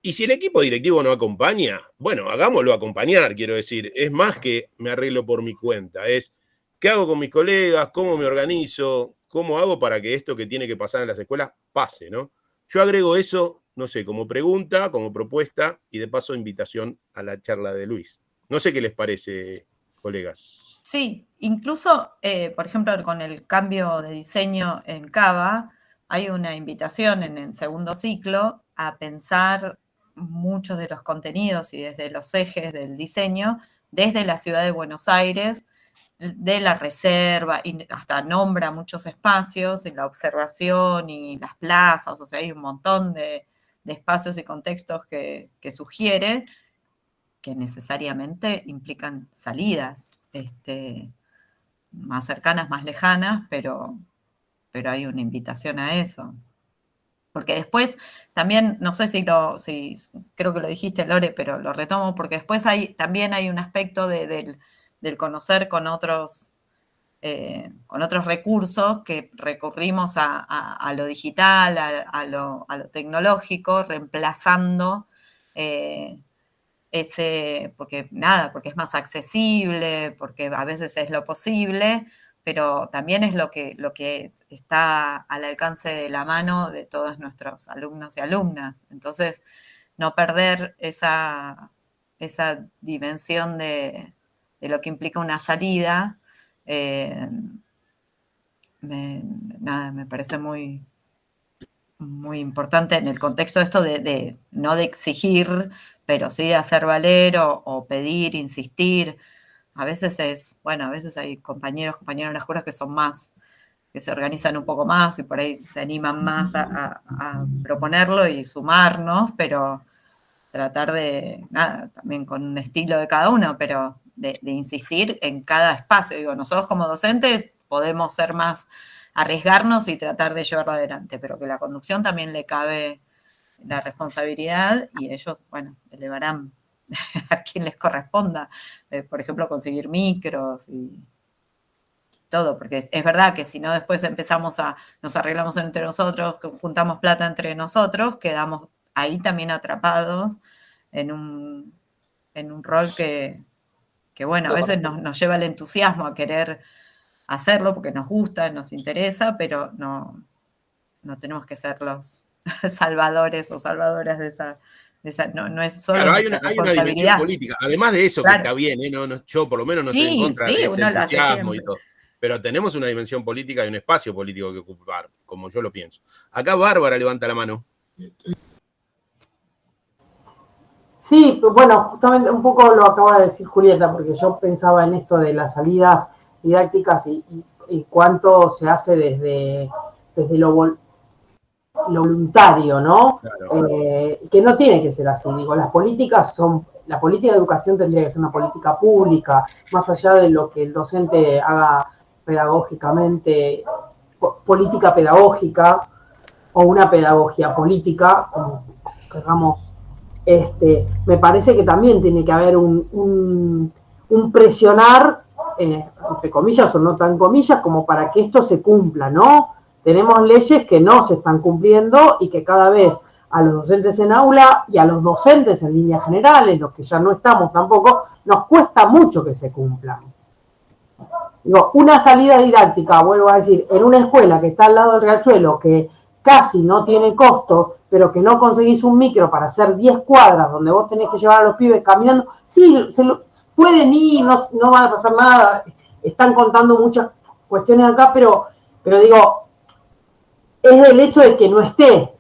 y si el equipo directivo no acompaña, bueno, hagámoslo acompañar, quiero decir, es más que me arreglo por mi cuenta, es qué hago con mis colegas, cómo me organizo, cómo hago para que esto que tiene que pasar en las escuelas pase, ¿no? Yo agrego eso, no sé, como pregunta, como propuesta, y de paso invitación a la charla de Luis. No sé qué les parece, colegas. Sí, incluso, por ejemplo, con el cambio de diseño en Cava, hay una invitación en el segundo ciclo a pensar muchos de los contenidos y desde los ejes del diseño, desde la ciudad de Buenos Aires, de la reserva, y hasta nombra muchos espacios en la observación y las plazas, o sea, hay un montón de espacios y contextos que sugiere que necesariamente implican salidas más cercanas, más lejanas, pero hay una invitación a eso. Porque después también, no sé si creo que lo dijiste, Lore, pero lo retomo, porque después también hay un aspecto del conocer con otros recursos que recurrimos a lo digital, a lo tecnológico, reemplazando porque es más accesible, porque a veces es lo posible, pero también es lo que está al alcance de la mano de todos nuestros alumnos y alumnas. Entonces, no perder esa dimensión de lo que implica una salida, me parece muy, muy importante en el contexto de esto no de exigir, pero sí de hacer valer o pedir, insistir. A veces hay compañeros en las escuelas que son más, que se organizan un poco más y por ahí se animan más a proponerlo y sumarnos, pero tratar también con un estilo de cada uno, pero de insistir en cada espacio. Digo, nosotros como docentes podemos ser más, arriesgarnos y tratar de llevarlo adelante, pero que la conducción también le cabe la responsabilidad y ellos, bueno, elevarán a quien les corresponda, por ejemplo, conseguir micros y todo, porque es verdad que si no después nos arreglamos entre nosotros, juntamos plata entre nosotros, quedamos ahí también atrapados en un rol que bueno, a veces nos lleva el entusiasmo a querer hacerlo porque nos gusta, nos interesa, pero no tenemos que ser los salvadores o salvadoras de esa no es solo claro, nuestra hay una dimensión política. Además de eso, claro. Que está bien, yo por lo menos no estoy en contra de ese entusiasmo y todo. pero tenemos una dimensión política y un espacio político que ocupar, como yo lo pienso. Acá Bárbara levanta la mano. Sí, bueno, justamente un poco lo acaba de decir Julieta, porque yo pensaba en esto de las salidas didácticas y cuánto se hace desde lo voluntario, ¿no? Claro. Que no tiene que ser así. Digo, la política de educación tendría que ser una política pública, más allá de lo que el docente haga pedagógicamente, política pedagógica o una pedagogía política, como queramos. Me parece que también tiene que haber un presionar, entre comillas o no tan comillas, como para que esto se cumpla, ¿no? Tenemos leyes que no se están cumpliendo y que cada vez a los docentes en aula y a los docentes en líneas generales, los que ya no estamos tampoco, nos cuesta mucho que se cumplan. Digo, una salida didáctica, vuelvo a decir, en una escuela que está al lado del riachuelo, que casi no tiene costo, pero que no conseguís un micro para hacer 10 cuadras donde vos tenés que llevar a los pibes caminando, sí, pueden ir, no van a pasar nada, están contando muchas cuestiones acá, pero digo, es el hecho de que no esté,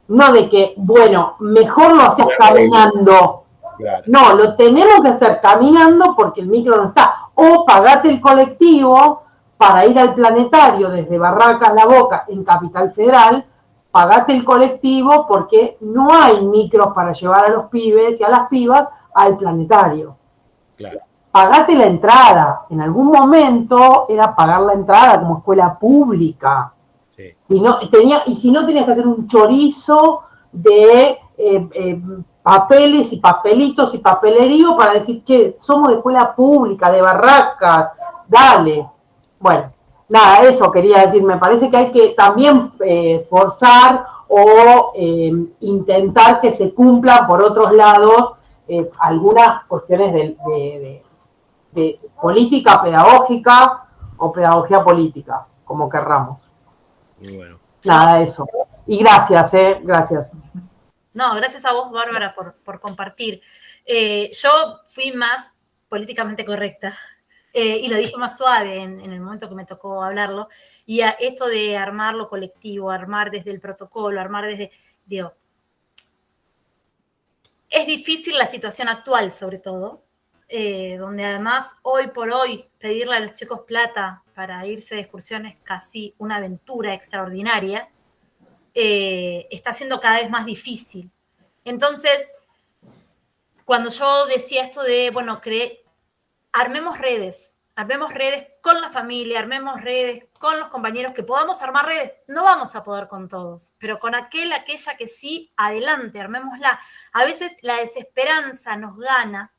no de que, bueno, mejor lo haces caminando. Claro. No, lo tenemos que hacer caminando porque el micro no está. O pagate el colectivo para ir al planetario desde Barracas La Boca en Capital Federal, pagate el colectivo porque no hay micros para llevar a los pibes y a las pibas al planetario. Claro. Pagate la entrada. En algún momento era pagar la entrada como escuela pública. Sí. Y si no tenías que hacer un chorizo de papeles y papelitos y papelerío para decir que somos de escuela pública, de Barracas, dale. Bueno, nada, eso quería decir. Me parece que hay que también forzar o intentar que se cumplan por otros lados algunas cuestiones de política pedagógica o pedagogía política, como querramos. Muy bueno. Nada, eso. Y gracias, gracias. No, gracias a vos, Bárbara, por compartir. Yo fui más políticamente correcta y lo dije más suave en el momento que me tocó hablarlo. Y esto de armar lo colectivo, armar desde el protocolo, armar desde... Digo, es difícil la situación actual, sobre todo, donde además hoy por hoy pedirle a los chicos plata para irse de excursión es casi una aventura extraordinaria. Está siendo cada vez más difícil. Entonces, cuando yo decía esto de, bueno, armemos redes con la familia, armemos redes con los compañeros, que podamos armar redes, no vamos a poder con todos, pero con aquella que sí, adelante, armémosla. A veces la desesperanza nos gana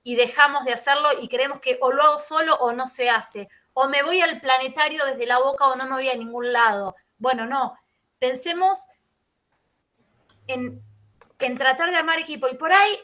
y dejamos de hacerlo y creemos que o lo hago solo o no se hace, o me voy al planetario desde La Boca o no me voy a ningún lado. Bueno, no. Pensemos en tratar de armar equipo. Y por ahí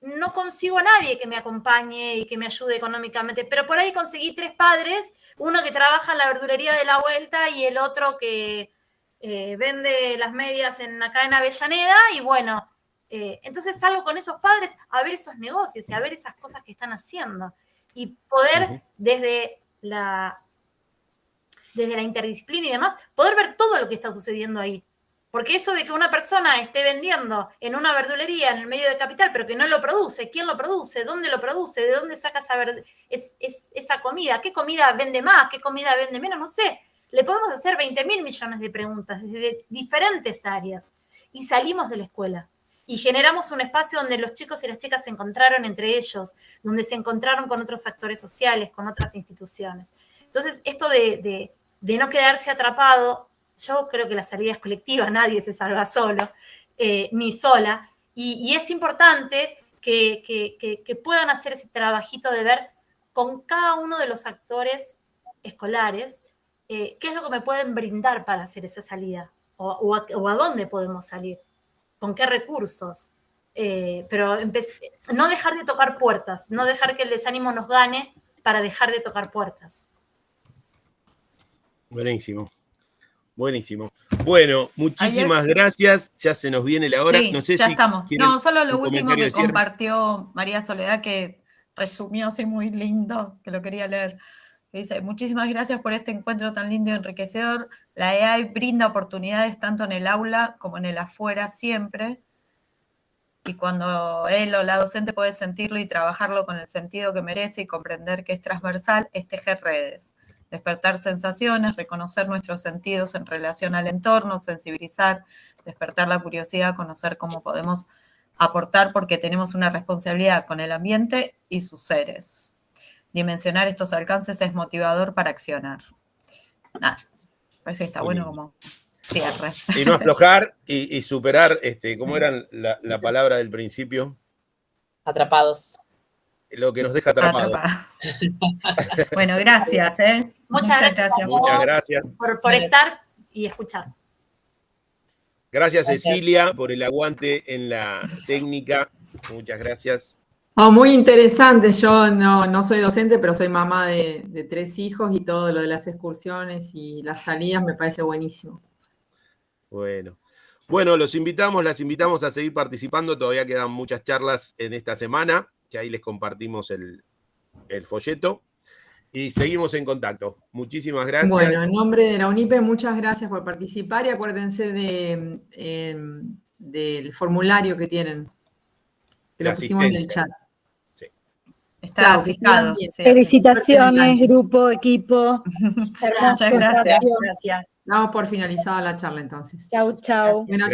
no consigo a nadie que me acompañe y que me ayude económicamente, pero por ahí conseguí 3 padres, uno que trabaja en la verdulería de la vuelta y el otro que vende las medias acá en Avellaneda, y bueno, entonces salgo con esos padres a ver esos negocios y a ver esas cosas que están haciendo. Y poder, desde la interdisciplina y demás, poder ver todo lo que está sucediendo ahí. Porque eso de que una persona esté vendiendo en una verdulería en el medio de Capital, pero que no lo produce, ¿quién lo produce? ¿Dónde lo produce? ¿De dónde saca esa comida? ¿Qué comida vende más? ¿Qué comida vende menos? No sé. Le podemos hacer 20.000 millones de preguntas desde diferentes áreas. Y salimos de la escuela. Y generamos un espacio donde los chicos y las chicas se encontraron entre ellos, donde se encontraron con otros actores sociales, con otras instituciones. Entonces, esto de no quedarse atrapado, yo creo que la salida es colectiva, nadie se salva solo, ni sola, y es importante que puedan hacer ese trabajito de ver con cada uno de los actores escolares qué es lo que me pueden brindar para hacer esa salida, o a dónde podemos salir, con qué recursos, pero no dejar de tocar puertas, no dejar que el desánimo nos gane para dejar de tocar puertas. Buenísimo. Buenísimo. Bueno, muchísimas gracias. Ya se nos viene la hora. Sí, no sé ya si estamos. No, solo lo último que compartió compartió María Soledad, que resumió así muy lindo, que lo quería leer. que dice, muchísimas gracias por este encuentro tan lindo y enriquecedor. La AI brinda oportunidades tanto en el aula como en el afuera siempre. Y cuando él o la docente puede sentirlo y trabajarlo con el sentido que merece y comprender que es transversal, es tejer redes, despertar sensaciones, reconocer nuestros sentidos en relación al entorno, sensibilizar, despertar la curiosidad, conocer cómo podemos aportar porque tenemos una responsabilidad con el ambiente y sus seres. Dimensionar estos alcances es motivador para accionar. Nada, parece que está Muy bueno lindo. como cierre. Y no aflojar y superar, ¿cómo era la palabra del principio? Atrapados. Lo que nos deja atrapados. Bueno, gracias. Muchas gracias. Muchas gracias. Por estar y escuchar. Gracias, Cecilia, por el aguante en la técnica. Muchas gracias. Oh, muy interesante. Yo no soy docente, pero soy mamá de 3 hijos y todo lo de las excursiones y las salidas me parece buenísimo. Bueno, las invitamos a seguir participando. Todavía quedan muchas charlas en esta semana, que ahí les compartimos el folleto. Y seguimos en contacto. Muchísimas gracias. Bueno, en nombre de la UNIPE, muchas gracias por participar y acuérdense del formulario que tienen, que lo pusimos en el chat. Sí. Está fijado. Sí. Felicitaciones, grupo, equipo. Muchas gracias. Gracias. Damos por finalizada la charla entonces. Chau, chau. Bueno, chau.